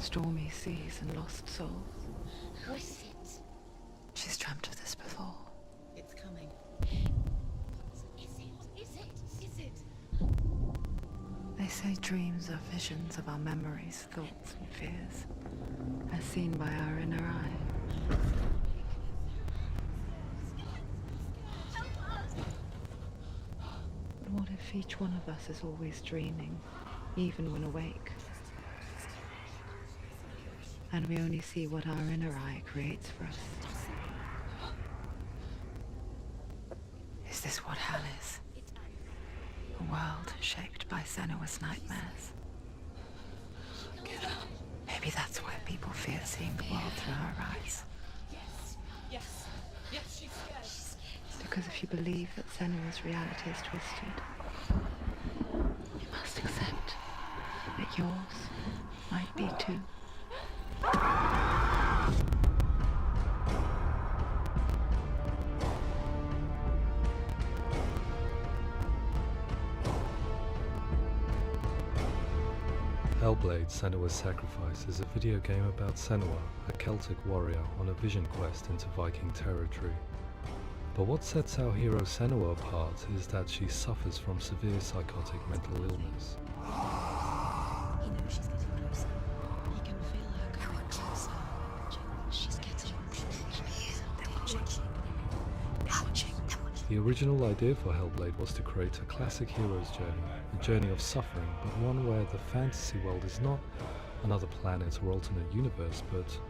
Stormy seas and lost souls. Who is it? She's dreamt of this before. It's coming. Is it? They say dreams are visions of our memories, thoughts, and fears, as seen by our inner eye. But what if each one of us is always dreaming, even when awake? and we only see what our inner eye creates for us. Is this what hell is? A world shaped by Senua's nightmares. Maybe that's why people fear seeing the world through her eyes. Yes, she's scared. Because if you believe that Senua's reality is twisted, you must accept that yours might be too. HellBlade: Senua's Sacrifice is a video game about Senua, a Celtic warrior on a vision quest into Viking territory. But what sets our hero Senua apart is that she suffers from severe psychotic mental illness. He knows she's getting closer. He can feel her coming closer. She's getting closer. They're watching. The original idea for HellBlade was to create a classic hero's journey, a journey of suffering, but one where the fantasy world is not another planet or alternate universe, but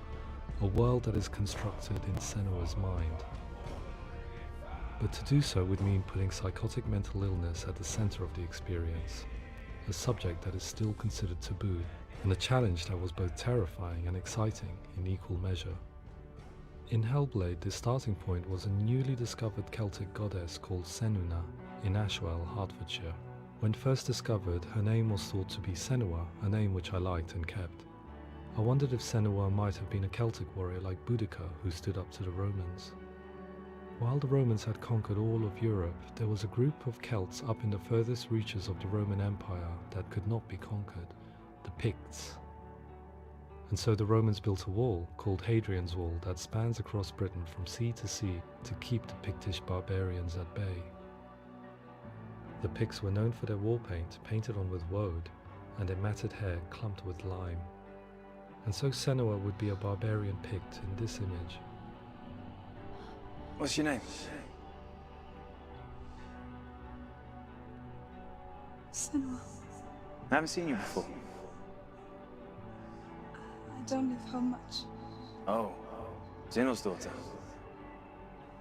a world that is constructed in Senua's mind. But to do so would mean putting psychotic mental illness at the center of the experience, a subject that is still considered taboo, and a challenge that was both terrifying and exciting in equal measure. In HellBlade, the starting point was a newly discovered Celtic goddess called Senua in Ashwell, Hertfordshire. When first discovered, her name was thought to be Senua, a name which I liked and kept. I wondered if Senua might have been a Celtic warrior like Boudica who stood up to the Romans. While the Romans had conquered all of Europe, there was a group of Celts up in the furthest reaches of the Roman Empire that could not be conquered, the Picts. And so the Romans built a wall, called Hadrian's Wall, that spans across Britain from sea to sea to keep the Pictish barbarians at bay. The Picts were known for their war paint, painted on with woad, and their matted hair clumped with lime. And so Senua would be a barbarian Pict in this image. What's your name? Senua, I haven't seen you before. I don't live home much. Oh, Zeno's daughter.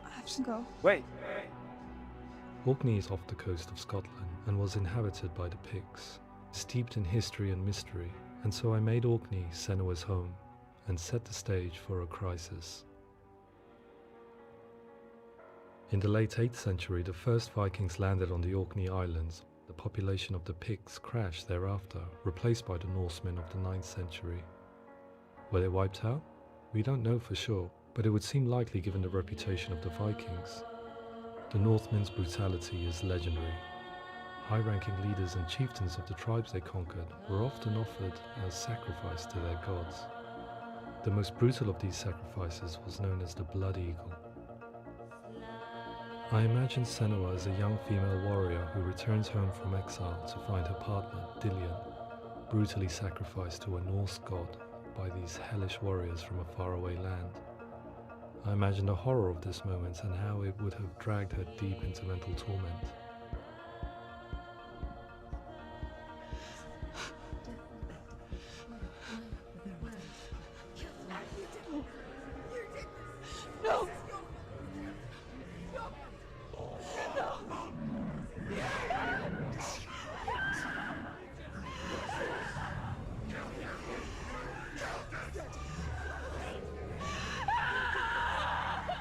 I have to go. Wait. Orkney is off the coast of Scotland and was inhabited by the Picts, steeped in history and mystery, and so I made Orkney Senua's home and set the stage for a crisis. In the late 8th century, the first Vikings landed on the Orkney Islands. The population of the Picts crashed thereafter, replaced by the Norsemen of the 9th century. Were they wiped out? We don't know for sure, but it would seem likely given the reputation of the Vikings. The Northmen's brutality is legendary. High-ranking leaders and chieftains of the tribes they conquered were often offered as sacrifice to their gods. The most brutal of these sacrifices was known as the Blood Eagle. I imagine Senua as a young female warrior who returns home from exile to find her partner, Dillion, brutally sacrificed to a Norse god by these hellish warriors from a faraway land. I imagine the horror of this moment and how it would have dragged her deep into mental torment. No!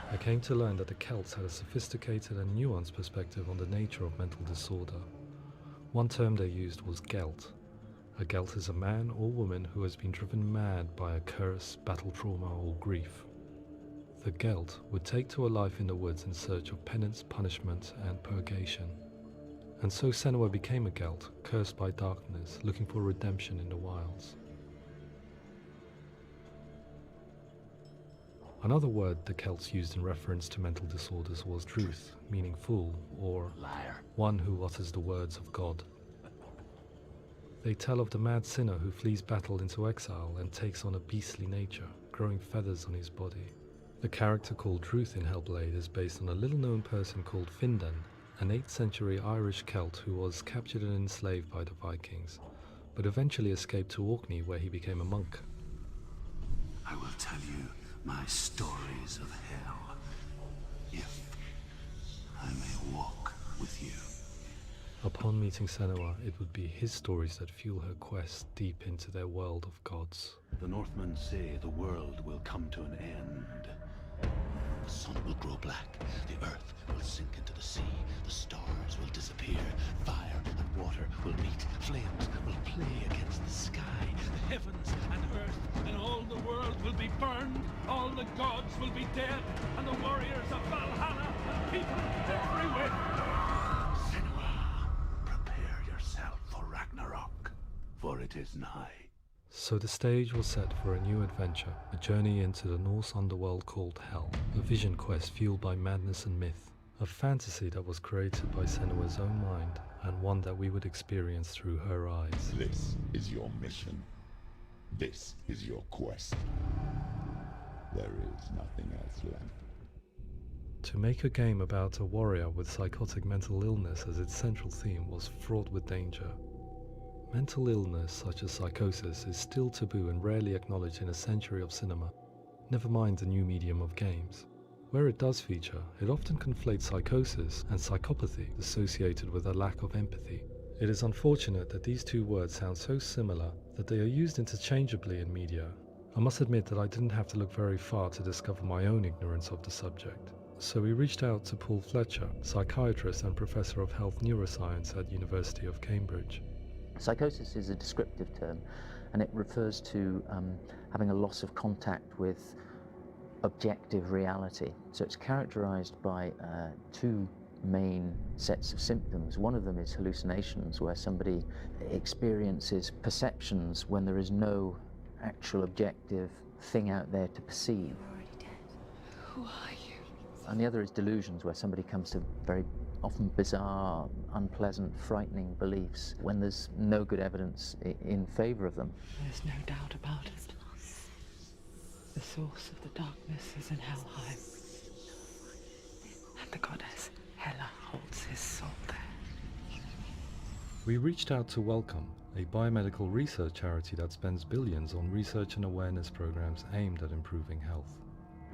I came to learn that the Celts had a sophisticated and nuanced perspective on the nature of mental disorder. One term they used was Gelt. A Gelt is a man or woman who has been driven mad by a curse, battle trauma, or grief. The Gelt would take to a life in the woods in search of penance, punishment, and purgation. And so Senua became a Gelt, cursed by darkness, looking for redemption in the wilds. Another word the Celts used in reference to mental disorders was Druth, meaning fool, or liar, one who utters the words of God. They tell of the mad sinner who flees battle into exile and takes on a beastly nature, growing feathers on his body. The character called Druth in HellBlade is based on a little-known person called Findan, an 8th century Irish Celt who was captured and enslaved by the Vikings, but eventually escaped to Orkney where he became a monk. I will tell you my stories of hell, if I may walk with you. Upon meeting Senua, it would be his stories that fuel her quest deep into their world of gods. The Northmen say the world will come to an end. The sun will grow black, the earth will sink into the sea, the stars will disappear, fire and water will meet, flames will play against the sky, the heavens and earth and all the world will be burned, all the gods will be dead, and the warriors of Valhalla and people everywhere. Senua, prepare yourself for Ragnarok, for it is nigh. So the stage was set for a new adventure, a journey into the Norse underworld called Hell, a vision quest fueled by madness and myth, a fantasy that was created by Senua's own mind, and one that we would experience through her eyes. This is your mission. This is your quest. There is nothing else left. To make a game about a warrior with psychotic mental illness as its central theme was fraught with danger. Mental illness, such as psychosis, is still taboo and rarely acknowledged in a century of cinema, never mind the new medium of games. Where it does feature, it often conflates psychosis and psychopathy associated with a lack of empathy. It is unfortunate that these two words sound so similar that they are used interchangeably in media. I must admit that I didn't have to look very far to discover my own ignorance of the subject. So we reached out to Paul Fletcher, psychiatrist and professor of health neuroscience at University of Cambridge. Psychosis is a descriptive term, and it refers to having a loss of contact with objective reality. So it's characterized by two main sets of symptoms. One of them is hallucinations, where somebody experiences perceptions when there is no actual objective thing out there to perceive. You're already dead. Who are you? And the other is delusions, where somebody comes to very often bizarre, unpleasant, frightening beliefs when there's no good evidence in favor of them. There's no doubt about it. The source of the darkness is in Helheim, and the goddess Hela holds his soul there. We reached out to Welcome, a biomedical research charity that spends billions on research and awareness programs aimed at improving health.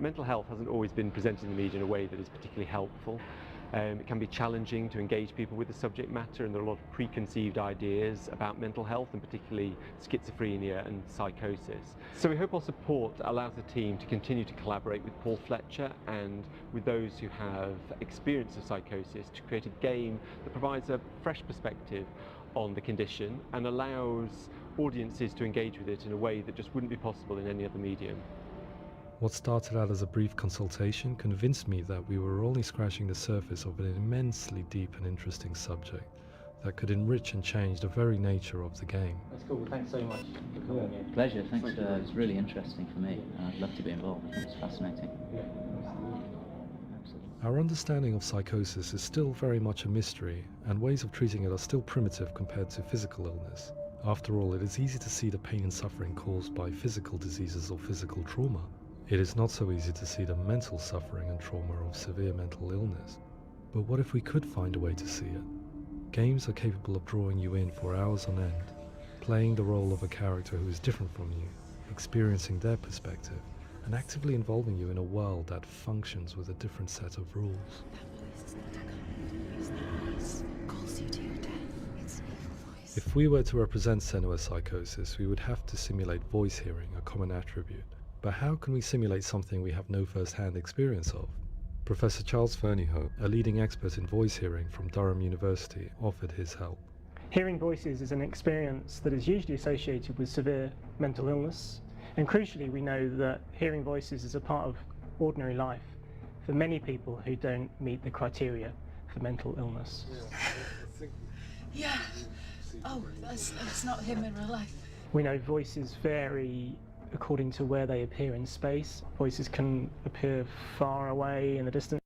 Mental health hasn't always been presented in the media in a way that is particularly helpful. It can be challenging to engage people with the subject matter, and there are a lot of preconceived ideas about mental health, and particularly schizophrenia and psychosis. So we hope our support allows the team to continue to collaborate with Paul Fletcher and with those who have experience of psychosis to create a game that provides a fresh perspective on the condition and allows audiences to engage with it in a way that just wouldn't be possible in any other medium. What started out as a brief consultation convinced me that we were only scratching the surface of an immensely deep and interesting subject that could enrich and change the very nature of the game. That's cool. Thanks so much for coming here. Pleasure. Thanks. It's really interesting for me. I'd love to be involved. I think it's fascinating. Yeah, absolutely. Our understanding of psychosis is still very much a mystery, and ways of treating it are still primitive compared to physical illness. After all, it is easy to see the pain and suffering caused by physical diseases or physical trauma. It is not so easy to see the mental suffering and trauma of severe mental illness. But what if we could find a way to see it? Games are capable of drawing you in for hours on end, playing the role of a character who is different from you, experiencing their perspective, and actively involving you in a world that functions with a different set of rules. If we were to represent Senua's psychosis, we would have to simulate voice hearing, a common attribute. But how can we simulate something we have no first-hand experience of? Professor Charles Fernyhough, a leading expert in voice hearing from Durham University, offered his help. Hearing voices is an experience that is usually associated with severe mental illness, and crucially we know that hearing voices is a part of ordinary life for many people who don't meet the criteria for mental illness. Yeah. Oh, that's not him in real life. We know voices vary according to where they appear in space. Voices can appear far away in the distance.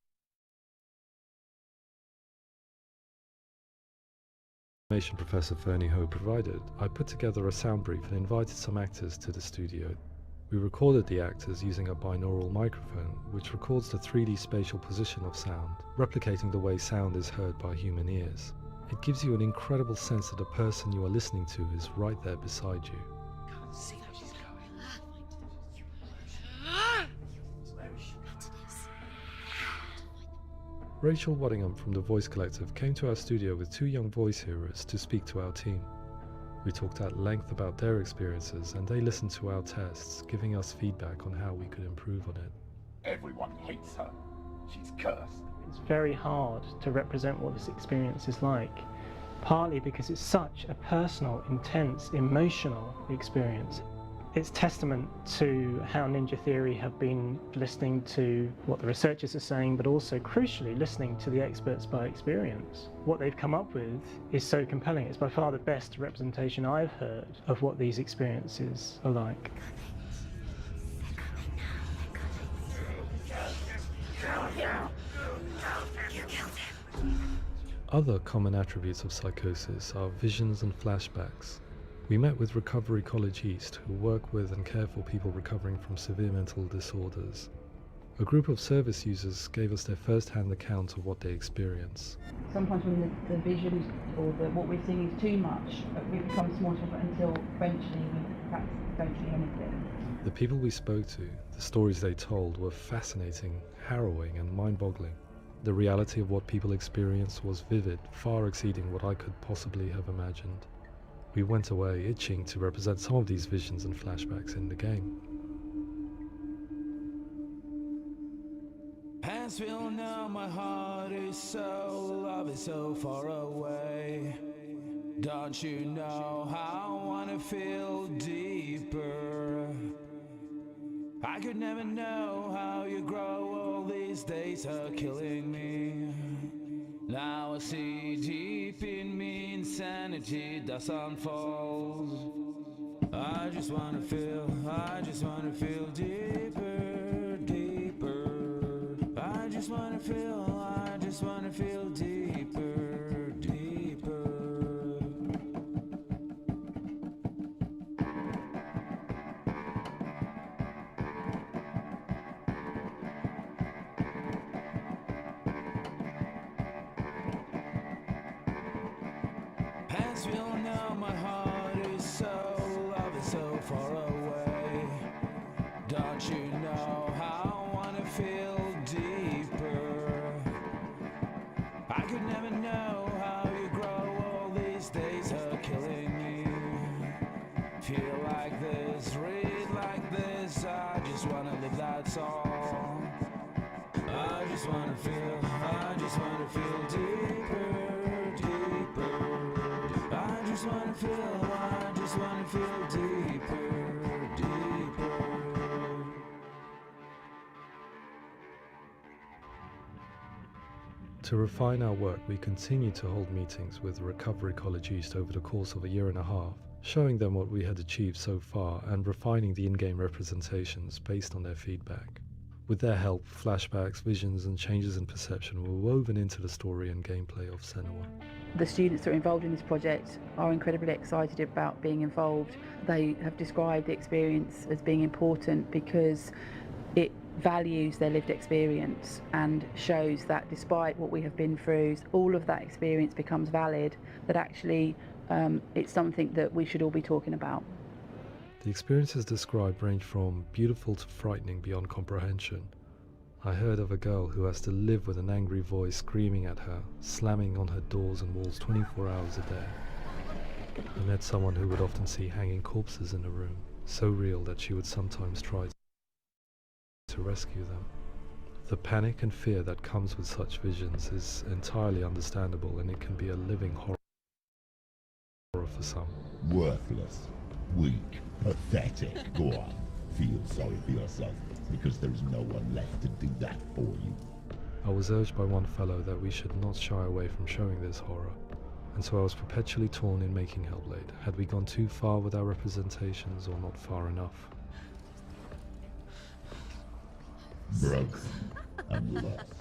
Professor Fernyhough provided, I put together a sound brief and invited some actors to the studio. We recorded the actors using a binaural microphone, which records the 3D spatial position of sound, replicating the way sound is heard by human ears. It gives you an incredible sense that the person you are listening to is right there beside you. Can't see how she's going. Rachel Waddingham from the Voice Collective came to our studio with 2 young voice hearers to speak to our team. We talked at length about their experiences and they listened to our tests, giving us feedback on how we could improve on it. Everyone hates her. She's cursed. It's very hard to represent what this experience is like, partly because it's such a personal, intense, emotional experience. It's testament to how Ninja Theory have been listening to what the researchers are saying, but also crucially listening to the experts by experience. What they've come up with is so compelling. It's by far the best representation I've heard of what these experiences are like. Other common attributes of psychosis are visions and flashbacks. We met with Recovery College East, who work with and care for people recovering from severe mental disorders. A group of service users gave us their first-hand account of what they experience. Sometimes when the visions or what we're seeing is too much, we become small until eventually we perhaps don't see anything. The people we spoke to, the stories they told, were fascinating, harrowing and mind-boggling. The reality of what people experienced was vivid, far exceeding what I could possibly have imagined. We went away itching to represent some of these visions and flashbacks in the game. Hands will know my heart is so, love is so far away. Don't you know how I wanna feel deeper? I could never know how you grow, all these days are killing me. Now I see deep in me insanity does unfold. I just wanna feel deeper, deeper. I just wanna feel deeper, deeper. Hands will know my heart is so, love is so far away. Don't you know how I wanna feel deeper? I could never know how you grow, all these days are killing me. Feel like this, read like this, I just wanna live, that's all. I just wanna feel deeper, deeper. I just wanna feel deeper, deeper. To refine our work, we continued to hold meetings with Recovery College East over the course of a year and a half, showing them what we had achieved so far and refining the in-game representations based on their feedback. With their help, flashbacks, visions and changes in perception were woven into the story and gameplay of Senua. The students that are involved in this project are incredibly excited about being involved. They have described the experience as being important because it values their lived experience and shows that despite what we have been through, all of that experience becomes valid, that actually it's something that we should all be talking about. The experiences described range from beautiful to frightening beyond comprehension. I heard of a girl who has to live with an angry voice screaming at her, slamming on her doors and walls 24 hours a day. I met someone who would often see hanging corpses in a room, so real that she would sometimes try to rescue them. The panic and fear that comes with such visions is entirely understandable, and it can be a living horror for some. Worthless, weak, pathetic. Go on, feel sorry for yourself, because there is no one left to do that for you. I was urged by one fellow that we should not shy away from showing this horror, and so I was perpetually torn in making HellBlade. Had we gone too far with our representations or not far enough? Broken and lost,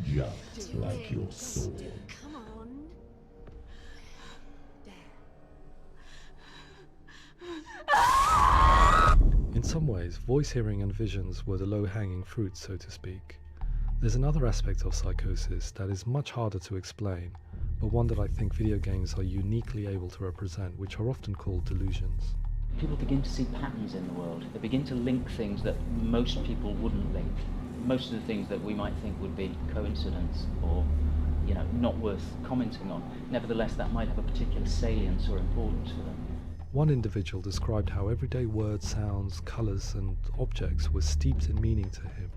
just like your soul. Come on. In some ways, voice hearing and visions were the low-hanging fruit, so to speak. There's another aspect of psychosis that is much harder to explain, but one that I think video games are uniquely able to represent, which are often called delusions. People begin to see patterns in the world. They begin to link things that most people wouldn't link. most of the things that we might think would be coincidence or, you know, not worth commenting on, nevertheless that might have a particular salience or importance for them. One individual described how everyday words, sounds, colours and objects were steeped in meaning to him,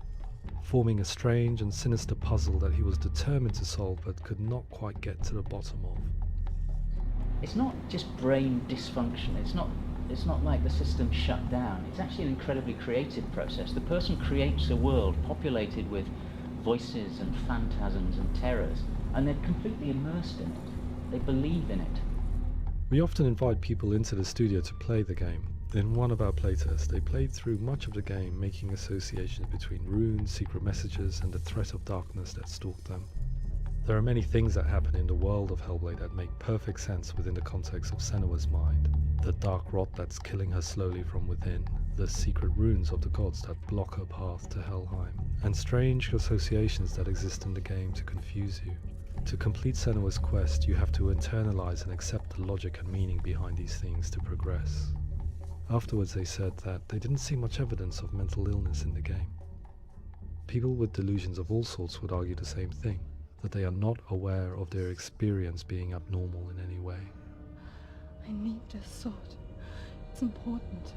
forming a strange and sinister puzzle that he was determined to solve but could not quite get to the bottom of. It's not just brain dysfunction, it's not like the system shut down, it's actually an incredibly creative process. The person creates a world populated with voices and phantasms and terrors, and they're completely immersed in it. They believe in it. We often invite people into the studio to play the game. In one of our playtests, they played through much of the game, making associations between runes, secret messages, and the threat of darkness that stalked them. There are many things that happen in the world of HellBlade that make perfect sense within the context of Senua's mind. The dark rot that's killing her slowly from within, the secret runes of the gods that block her path to Helheim, and strange associations that exist in the game to confuse you. To complete Senua's quest, you have to internalize and accept the logic and meaning behind these things to progress. Afterwards they said that they didn't see much evidence of mental illness in the game. People with delusions of all sorts would argue the same thing, that they are not aware of their experience being abnormal in any way. I need this sword. It's important.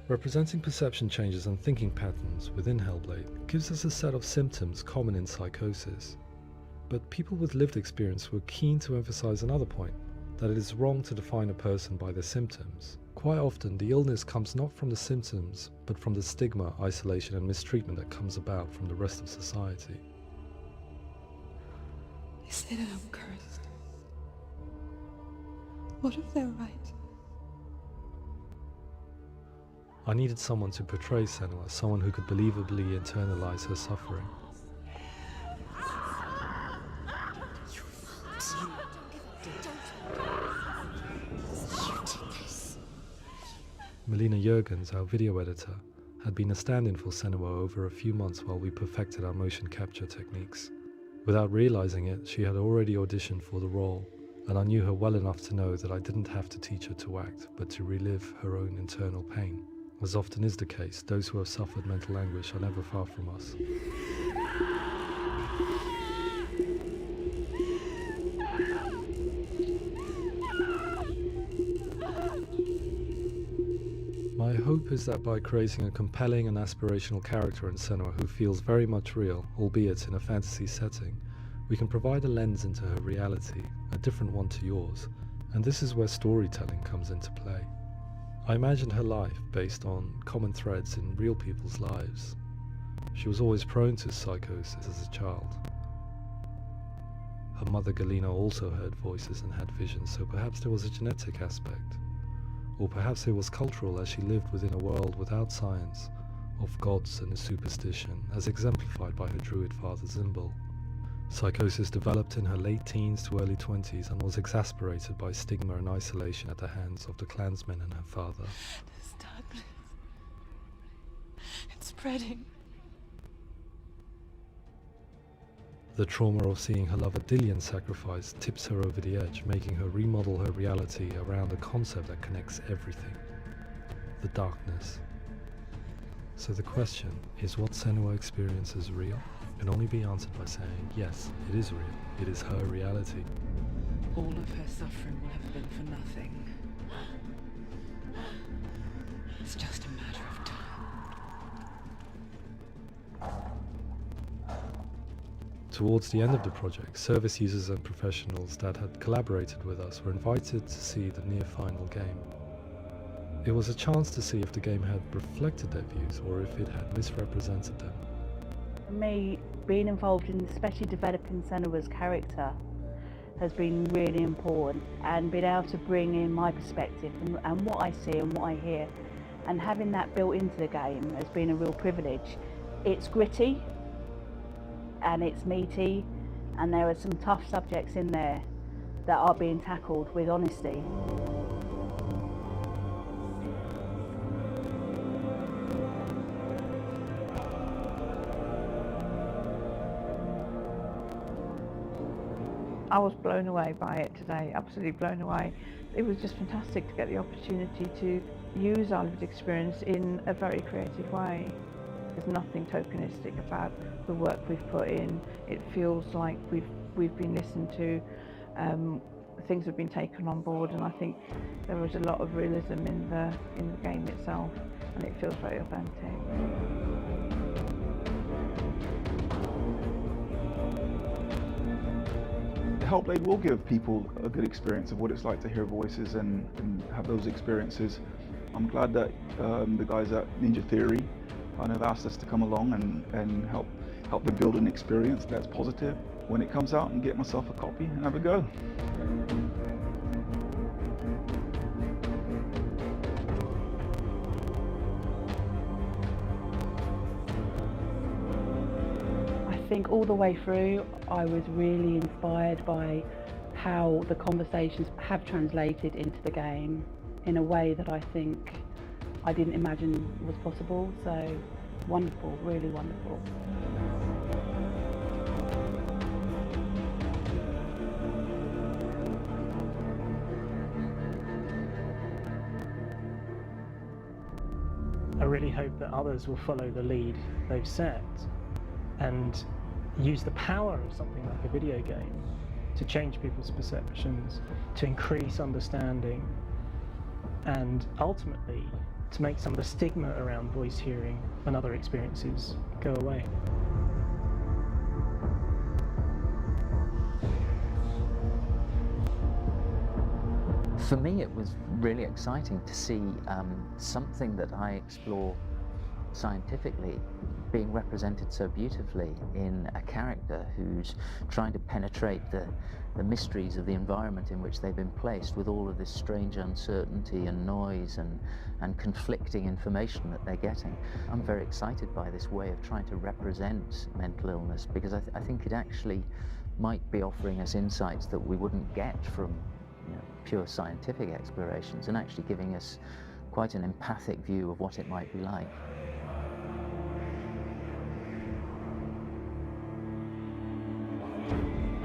Representing perception changes and thinking patterns within HellBlade gives us a set of symptoms common in psychosis. But people with lived experience were keen to emphasize another point, that it is wrong to define a person by their symptoms. Quite often, the illness comes not from the symptoms, but from the stigma, isolation and mistreatment that comes about from the rest of society. They say that I'm cursed. What if they're right? I needed someone to portray Senua, someone who could believably internalize her suffering. Melina Jurgens, our video editor, had been a stand-in for Senua over a few months while we perfected our motion capture techniques. Without realizing it, she had already auditioned for the role, and I knew her well enough to know that I didn't have to teach her to act, but to relive her own internal pain. As often is the case, those who have suffered mental anguish are never far from us. My hope is that by creating a compelling and aspirational character in Senua who feels very much real, albeit in a fantasy setting, we can provide a lens into her reality, a different one to yours, and this is where storytelling comes into play. I imagined her life based on common threads in real people's lives. She was always prone to psychosis as a child. Her mother Galina also heard voices and had visions, so perhaps there was a genetic aspect. Or perhaps it was cultural, as she lived within a world without science, of gods and a superstition, as exemplified by her druid father Zimbal. Psychosis developed in her late teens to early 20s and was exacerbated by stigma and isolation at the hands of the clansmen and her father. This darkness. It's spreading. The trauma of seeing her lover Dillian sacrificed tips her over the edge, making her remodel her reality around a concept that connects everything: the darkness. So the question, is what Senua experiences real? Can only be answered by saying, yes, it is real. It is her reality. All of her suffering will have been for nothing. It's just a matter of time. Towards the end of the project, service users and professionals that had collaborated with us were invited to see the near-final game. It was a chance to see if the game had reflected their views or if it had misrepresented them. For me, being involved in especially developing Senua's character has been really important, and being able to bring in my perspective and what I see and what I hear, and having that built into the game has been a real privilege. It's gritty and it's meaty, and there are some tough subjects in there that are being tackled with honesty. I was blown away by it today, absolutely blown away. It was just fantastic to get the opportunity to use our lived experience in a very creative way. There's nothing tokenistic about the work we've put in. It feels like we've been listened to, things have been taken on board, and I think there was a lot of realism in the game itself, and it feels very authentic. HellBlade will give people a good experience of what it's like to hear voices and have those experiences. I'm glad that the guys at Ninja Theory have asked us to come along and help them build an experience that's positive when it comes out, and get myself a copy and have a go. I think all the way through I was really inspired by how the conversations have translated into the game in a way that I think I didn't imagine was possible. So wonderful, really wonderful. I really hope that others will follow the lead they've set and use the power of something like a video game to change people's perceptions, to increase understanding, and ultimately to make some of the stigma around voice hearing and other experiences go away. For me, it was really exciting to see something that I explore scientifically being represented so beautifully in a character who's trying to penetrate the mysteries of the environment in which they've been placed, with all of this strange uncertainty and noise and conflicting information that they're getting. I'm very excited by this way of trying to represent mental illness, because I think it actually might be offering us insights that we wouldn't get from pure scientific explorations, and actually giving us quite an empathic view of what it might be like.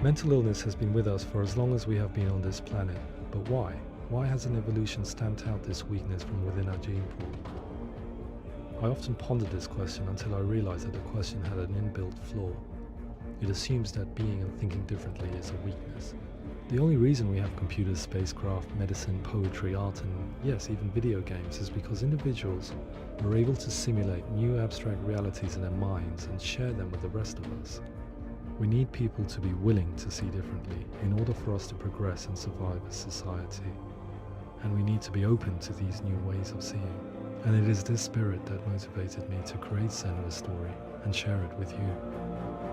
Mental illness has been with us for as long as we have been on this planet, but why? Why hasn't evolution stamped out this weakness from within our gene pool? I often pondered this question until I realized that the question had an inbuilt flaw. It assumes that being and thinking differently is a weakness. The only reason we have computers, spacecraft, medicine, poetry, art, and yes, even video games is because individuals are able to simulate new abstract realities in their minds and share them with the rest of us. We need people to be willing to see differently in order for us to progress and survive as society. And we need to be open to these new ways of seeing. And it is this spirit that motivated me to create Senua's story and share it with you.